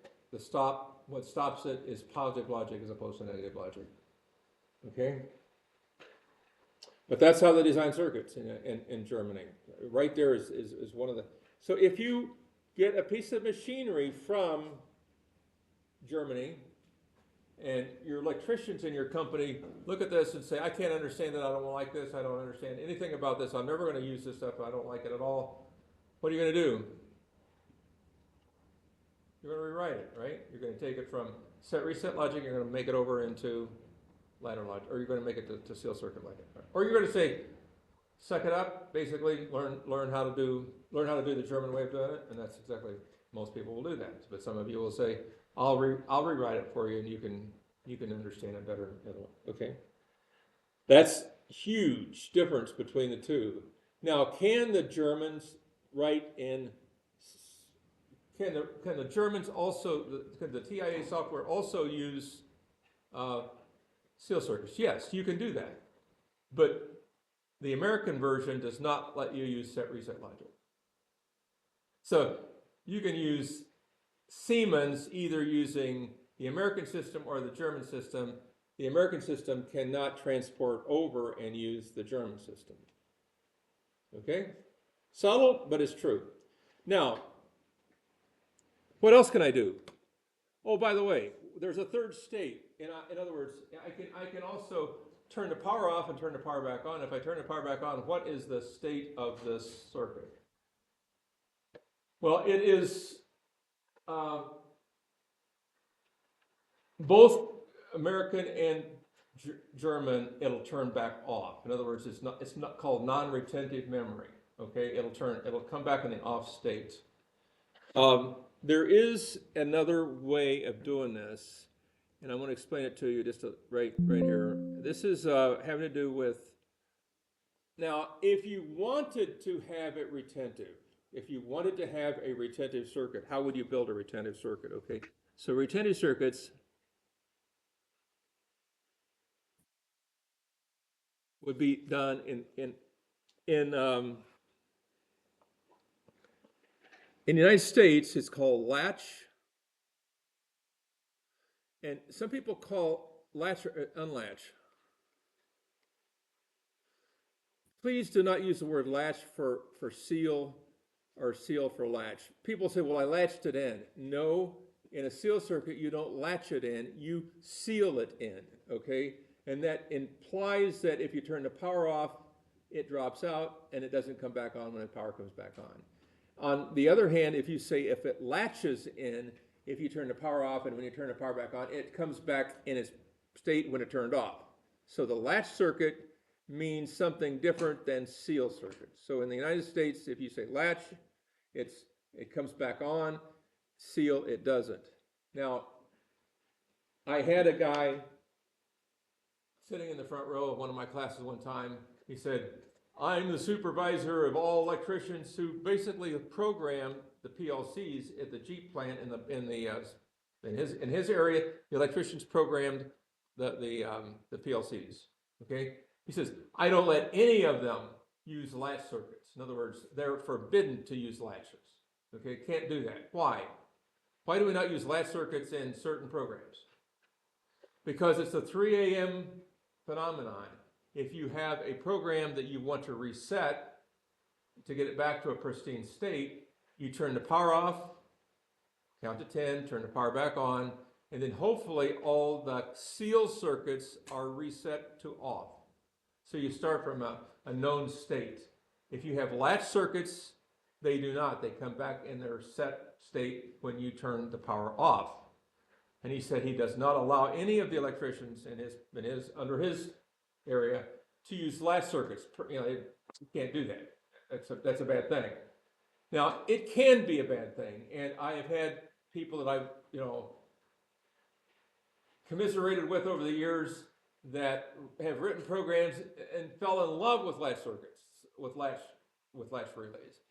what stops it is positive logic as opposed to negative logic. Okay, but that's how they design circuits in Germany. Right there is one of the. So if you get a piece of machinery from Germany, and your electricians in your company look at this and say, I can't understand it, I don't like this, I don't understand anything about this, I'm never going to use this stuff, I don't like it at all. What are you going to do? You're going to rewrite it, right? You're going to take it from set reset logic, you're going to make it over into ladder logic, or you're going to make it to seal circuit logic. Or you're going to say, suck it up, basically learn how to do the German way of doing it, and that's exactly, most people will do that. But some of you will say, I'll rewrite it for you, and you can understand it better. Okay, that's huge difference between the two. Now, can the Germans write in? Can the Germans also? Can the TIA software also use seal circuits? Yes, you can do that, but the American version does not let you use set reset logic. So you can use Siemens either using the American system or the German system. The American system cannot transport over and use the German system. Okay? Subtle, but it's true. Now, what else can I do? Oh, by the way, there's a third state. In other words, I can also turn the power off and turn the power back on. If I turn the power back on, what is the state of this circuit? Well, it is both American and German. It'll turn back off. In other words, it's not called non-retentive memory. Okay, it'll come back in the off state. There is another way of doing this, and I want to explain it to you just right here. This is having to do with, now, if you wanted to have it retentive, if you wanted to have a retentive circuit, how would you build a retentive circuit? Okay, so retentive circuits would be done in the United States. It's called latch, and some people call latch or unlatch. Please do not use the word latch for seal or seal for latch. People say, well, I latched it in. No, in a seal circuit, you don't latch it in, you seal it in, okay? And that implies that if you turn the power off, it drops out and it doesn't come back on when the power comes back on. On the other hand, if you say if it latches in, if you turn the power off and when you turn the power back on, it comes back in its state when it turned off. So the latch circuit means something different than seal circuits. So in the United States, if you say latch, it comes back on. Seal, it doesn't. Now, I had a guy sitting in the front row of one of my classes one time. He said, I'm the supervisor of all electricians who basically have programmed the PLCs at the Jeep plant in his area. The electricians programmed the PLCs. Okay. He says, I don't let any of them use latch circuits. In other words, they're forbidden to use latches. Okay, can't do that. Why? Why do we not use latch circuits in certain programs? Because it's a 3 a.m. phenomenon. If you have a program that you want to reset to get it back to a pristine state, you turn the power off, count to 10, turn the power back on, and then hopefully all the seal circuits are reset to off. So you start from a known state. If you have latch circuits, they do not. They come back in their set state when you turn the power off. And he said he does not allow any of the electricians under his area to use latch circuits. You can't do that. That's a bad thing. Now, it can be a bad thing, and I have had people that I've commiserated with over the years that have written programs and fell in love with latch circuits, with latch relays.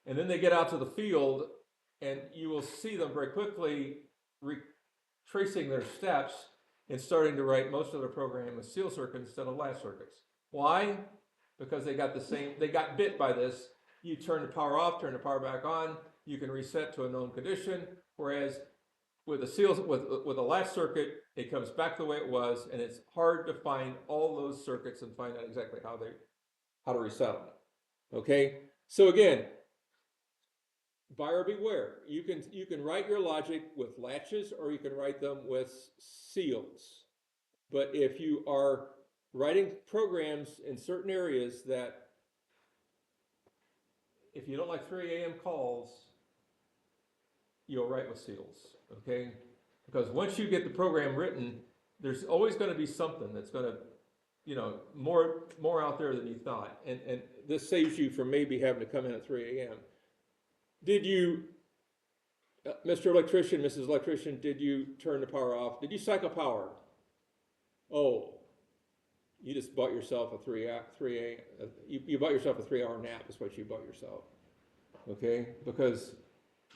And then they get out to the field and you will see them very quickly retracing their steps and starting to write most of their program with seal circuits instead of latch circuits. Why? Because they got bit by this. You turn the power off, turn the power back on, you can reset to a known condition, whereas with a latch circuit, it comes back the way it was, and it's hard to find all those circuits and find out exactly how to reset them. Okay, so again, buyer beware. You can write your logic with latches, or you can write them with seals. But if you are writing programs in certain areas that, if you don't like 3 a.m. calls, you'll write with seals, okay? Because once you get the program written, there's always going to be something that's going to, more out there than you thought. And this saves you from maybe having to come in at 3 a.m. Did you, Mr. Electrician, Mrs. Electrician, did you turn the power off? Did you cycle power? Oh, you just bought yourself you bought yourself a 3-hour nap is what you bought yourself, okay? Because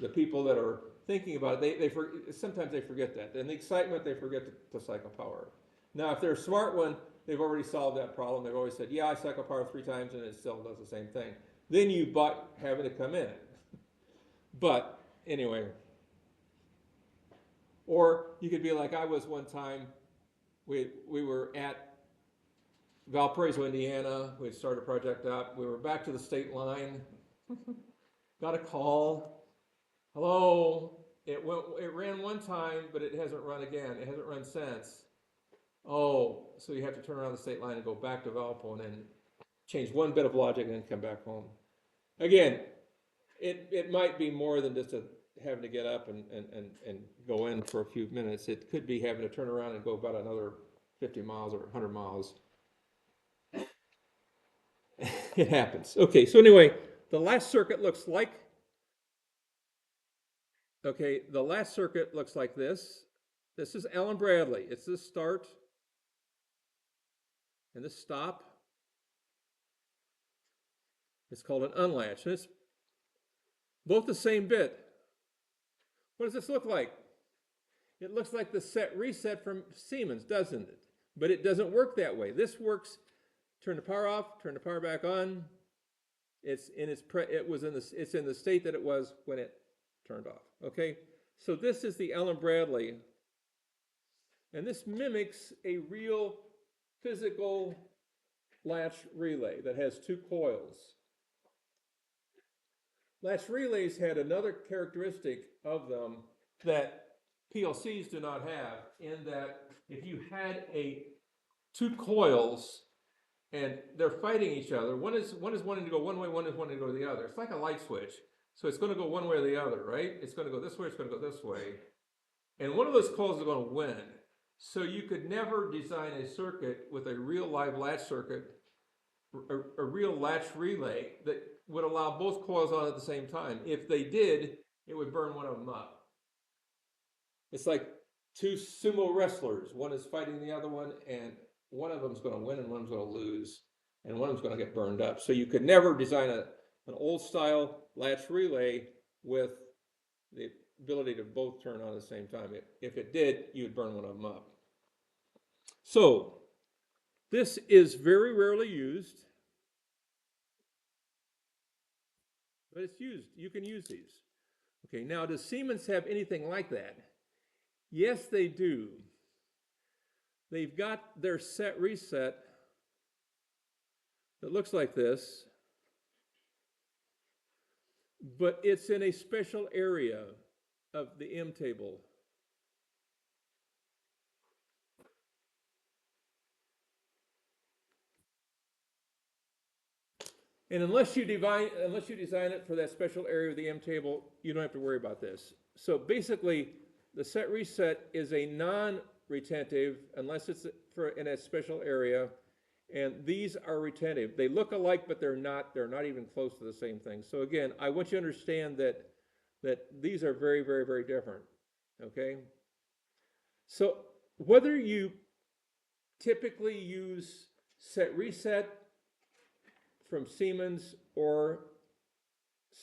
the people that are thinking about it, sometimes they forget that. In the excitement, they forget to cycle power. Now, if they're a smart one, they've already solved that problem. They've always said, yeah, I cycle power 3 times and it still does the same thing. Then you bought having to come in. But anyway, or you could be like I was one time. We were at Valparaiso, Indiana. We had started a project up. We were back to the state line. Got a call. Hello. It ran one time, but it hasn't run again. It hasn't run since. Oh, so you have to turn around the state line and go back to Valpo and then change one bit of logic and then come back home. Again, it might be more than just having to get up and go in for a few minutes. It could be having to turn around and go about another 50 miles or 100 miles. It happens. Okay, so anyway, the last circuit looks like, the last circuit looks like this. This is Allen Bradley. It's this start and this stop. It's called an unlatch. And it's both the same bit. What does this look like? It looks like the set reset from Siemens, doesn't it? But it doesn't work that way. This works, turn the power off, turn the power back on. It's in the state that it was when it turned off. Okay? So this is the Allen Bradley. And this mimics a real physical latch relay that has 2 coils. Latch relays had another characteristic of them that PLCs do not have, in that if you had 2 coils and they're fighting each other, one is wanting to go one way, one is wanting to go the other. It's like a light switch. So it's going to go one way or the other, right? It's going to go this way, it's going to go this way. And one of those coils is going to win. So you could never design a circuit with a real live latch circuit, a real latch relay that would allow both coils on at the same time. If they did, it would burn one of them up. It's like 2 sumo wrestlers. One is fighting the other one, and one of them's going to win and one's going to lose, and one of them's going to get burned up. So you could never design an old style latch relay with the ability to both turn on at the same time. If it did, you would burn one of them up. So this is very rarely used, but it's used. You can use these. Okay, now does Siemens have anything like that? Yes, they do. They've got their set reset that looks like this, but it's in a special area of the M table. And unless you design it for that special area of the M table, you don't have to worry about this. So basically, the set reset is a non-retentive unless it's in a special area, and these are retentive. They look alike, but they're not even close to the same thing. So again, I want you to understand that these are very, very, very different. Okay? So whether you typically use set reset from Siemens or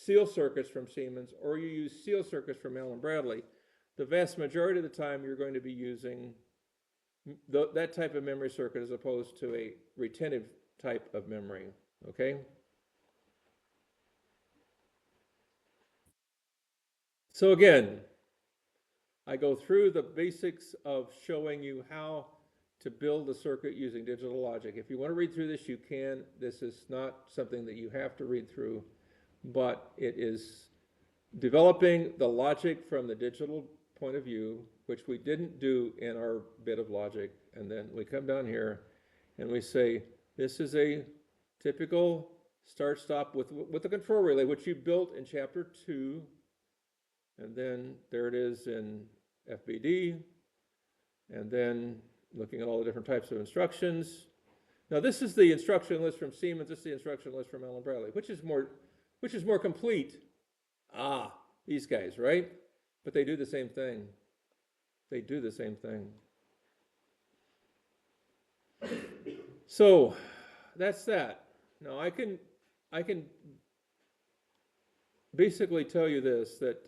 seal circuits from Siemens or you use seal circuits from Allen Bradley, the vast majority of the time you're going to be using that type of memory circuit as opposed to a retentive type of memory, okay? So again, I go through the basics of showing you how to build a circuit using digital logic. If you want to read through this, you can. This is not something that you have to read through, but it is developing the logic from the digital point of view, which we didn't do in our bit of logic. And then we come down here and we say, this is a typical start-stop with the control relay, which you built in chapter 2. And then there it is in FBD. And then looking at all the different types of instructions. Now this is the instruction list from Siemens, this is the instruction list from Allen Bradley, which is more complete. Ah, these guys, right? But they do the same thing. They do the same thing. So that's that. Now I can basically tell you this, that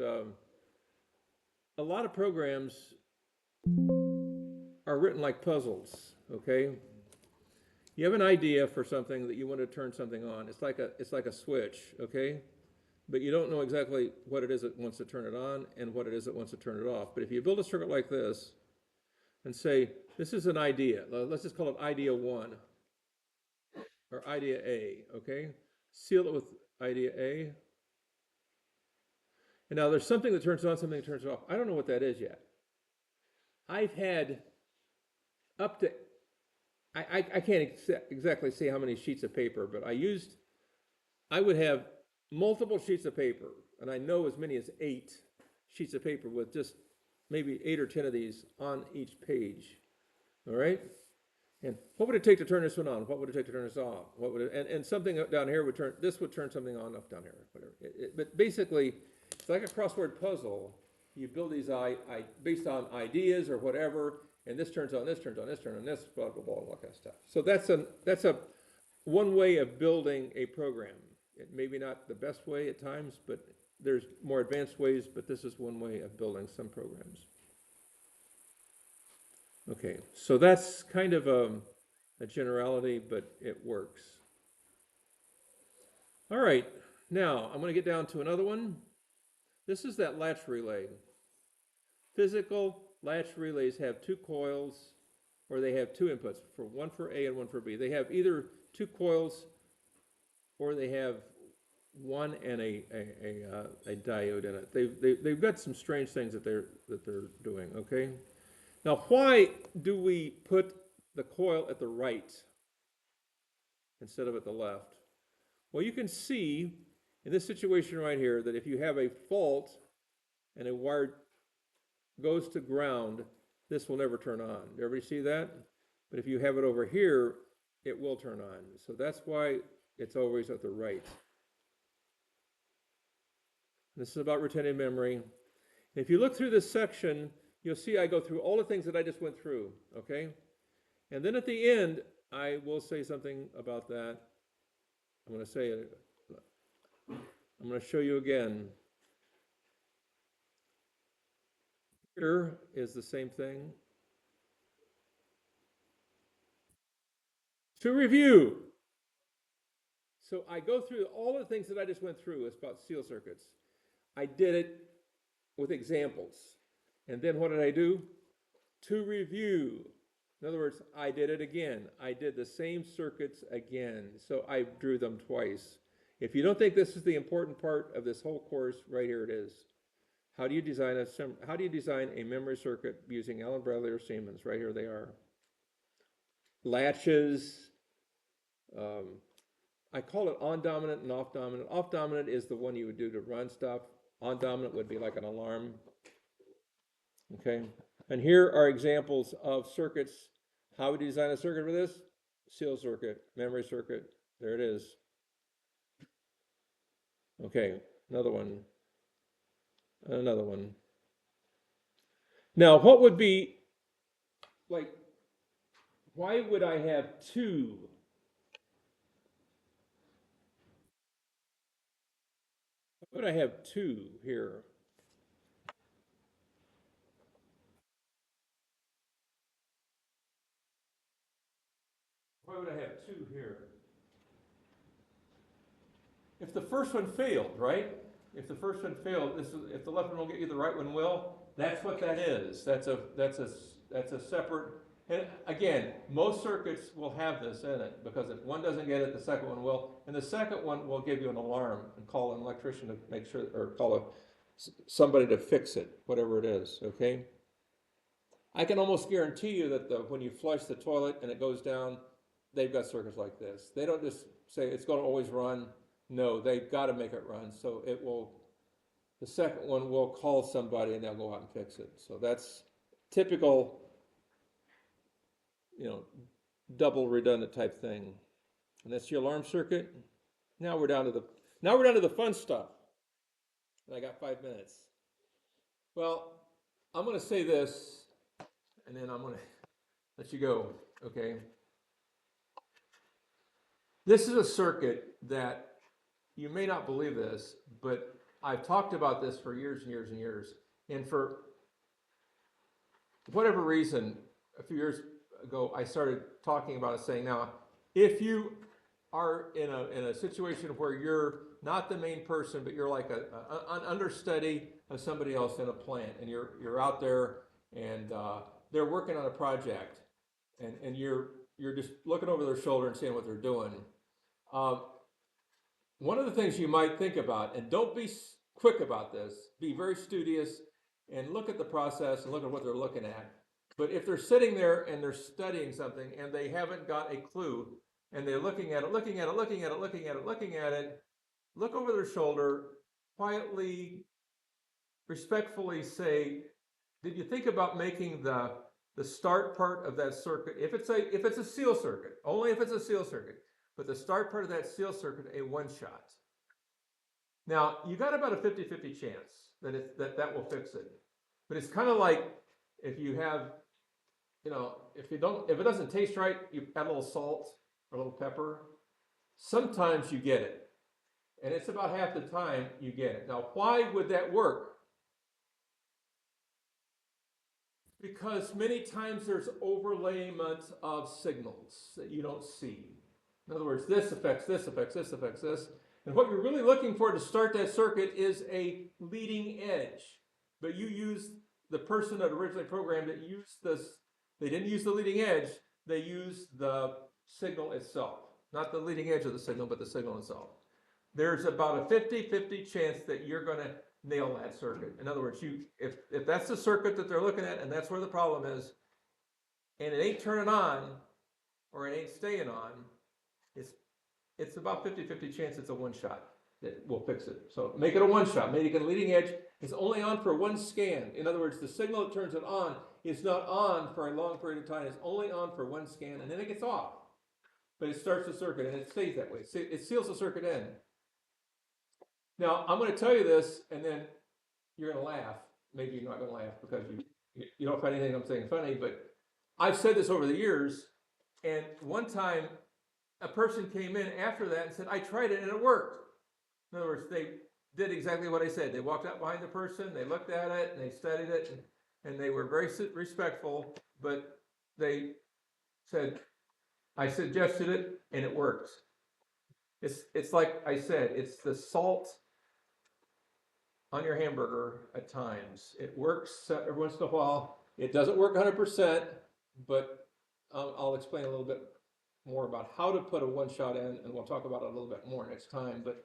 a lot of programs are written like puzzles, okay? You have an idea for something that you want to turn something on. It's like a switch, okay? But you don't know exactly what it is that wants to turn it on and what it is that wants to turn it off. But if you build a circuit like this and say, this is an idea, let's just call it idea 1 or idea A, okay? Seal it with idea A. And now there's something that turns on, something that turns it off. I don't know what that is yet. I've had up to, I can't exactly say how many sheets of paper, but I would have multiple sheets of paper, and I know as many as 8 sheets of paper with just maybe 8 or 10 of these on each page, all right? And what would it take to turn this one on? What would it take to turn this off? What would it, and something down here would turn something on up down here, whatever. But basically, it's like a crossword puzzle. You build these based on ideas or whatever, and this turns on, this turns on, this turns on, this, blah, blah, blah, all that kind of stuff. So that's a one way of building a program. It may be not the best way at times, but there's more advanced ways, but this is one way of building some programs. Okay, so that's kind of a generality, but it works. All right, now I'm going to get down to another one. This is that latch relay. Physical latch relays have 2 coils, or they have 2 inputs, one for A and one for B. They have either 2 coils, or they have one and a diode in it. They've got some strange things that they're doing. Okay. Now, why do we put the coil at the right instead of at the left? Well, you can see in this situation right here that if you have a fault and a wire goes to ground, this will never turn on. Did everybody see that? But if you have it over here, it will turn on. So that's why it's always at the right. This is about retentive memory. And if you look through this section, you'll see I go through all the things that I just went through, okay? And then at the end, I will say something about that. I'm going to say it. I'm going to show you again. Here is the same thing. To review. So I go through all the things that I just went through. It's about seal circuits. I did it with examples. And then what did I do? To review. In other words, I did it again. I did the same circuits again. So I drew them twice. If you don't think this is the important part of this whole course, right here it is. How do you design a memory circuit using Allen Bradley or Siemens? Right here they are. Latches. I call it on dominant and off dominant. Off dominant is the one you would do to run stuff. On dominant would be like an alarm. Okay. And here are examples of circuits. How would you design a circuit for this? Seal circuit, memory circuit. There it is. Okay, another one. Another one. Now, what would be, like, why would I have 2? Why would I have two here? Why would I have two here? If the first one failed, right? If the first one failed, if the left one won't get you, the right one will. That's what that is. That's a separate. And again, most circuits will have this in it because if one doesn't get it, the second one will, and the second one will give you an alarm and call an electrician to make sure, or call somebody to fix it, whatever it is. Okay. I can almost guarantee you that when you flush the toilet and it goes down, they've got circuits like this. They don't just say it's going to always run. No, they've got to make it run. So it will, the second one will call somebody and they'll go out and fix it. So that's typical, double redundant type thing. And that's your alarm circuit. Now we're down to the fun stuff. And I got 5 minutes. Well, I'm going to say this, and then I'm going to let you go, okay? This is a circuit that you may not believe this, but I've talked about this for years and years and years. And for whatever reason, a few years ago, I started talking about it, saying, now, if you are in a situation where you're not the main person, but you're like an understudy of somebody else in a plant, and you're out there and they're working on a project, and you're just looking over their shoulder and seeing what they're doing. One of the things you might think about, and don't be quick about this, be very studious and look at the process and look at what they're looking at. But if they're sitting there and they're studying something and they haven't got a clue and they're looking at it, look over their shoulder, quietly, respectfully say, did you think about making the start part of that circuit, if it's a seal circuit, only if it's a seal circuit, but the start part of that seal circuit a one-shot. Now, you got about a 50-50 chance that will fix it. But it's kind of like if you have, if it doesn't taste right, you add a little salt or a little pepper. Sometimes you get it. And it's about half the time you get it. Now, why would that work? Because many times there's overlayment of signals that you don't see. In other words, this affects this, affects this, affects this. And what you're really looking for to start that circuit is a leading edge. But you use the person that originally programmed it, used this, they didn't use the leading edge, they used the signal itself. Not the leading edge of the signal, but the signal itself. There's about a 50-50 chance that you're going to nail that circuit. In other words, if that's the circuit that they're looking at and that's where the problem is, and it ain't turning on or it ain't staying on, it's about 50-50 chance it's a one-shot that will fix it. So make it a one-shot. Make it a leading edge. It's only on for one scan. In other words, the signal that turns it on is not on for a long period of time. It's only on for one scan, and then it gets off. But it starts the circuit, and it stays that way. It seals the circuit in. Now, I'm going to tell you this, and then you're going to laugh. Maybe you're not going to laugh because you don't find anything I'm saying funny, but I've said this over the years, and one time a person came in after that and said, I tried it and it worked. In other words, they did exactly what I said. They walked up behind the person, they looked at it, and they studied it, and they were very respectful, but they said, I suggested it and it works. It's like I said, it's the salt on your hamburger at times. It works every once in a while. It doesn't work 100%, but I'll explain a little bit more about how to put a one-shot in, and we'll talk about it a little bit more next time. But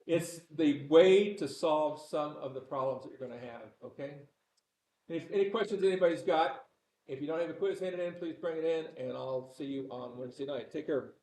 it's the way to solve some of the problems that you're going to have, okay? Any questions anybody's got? If you don't have a quiz handed in, please bring it in, and I'll see you on Wednesday night. Take care.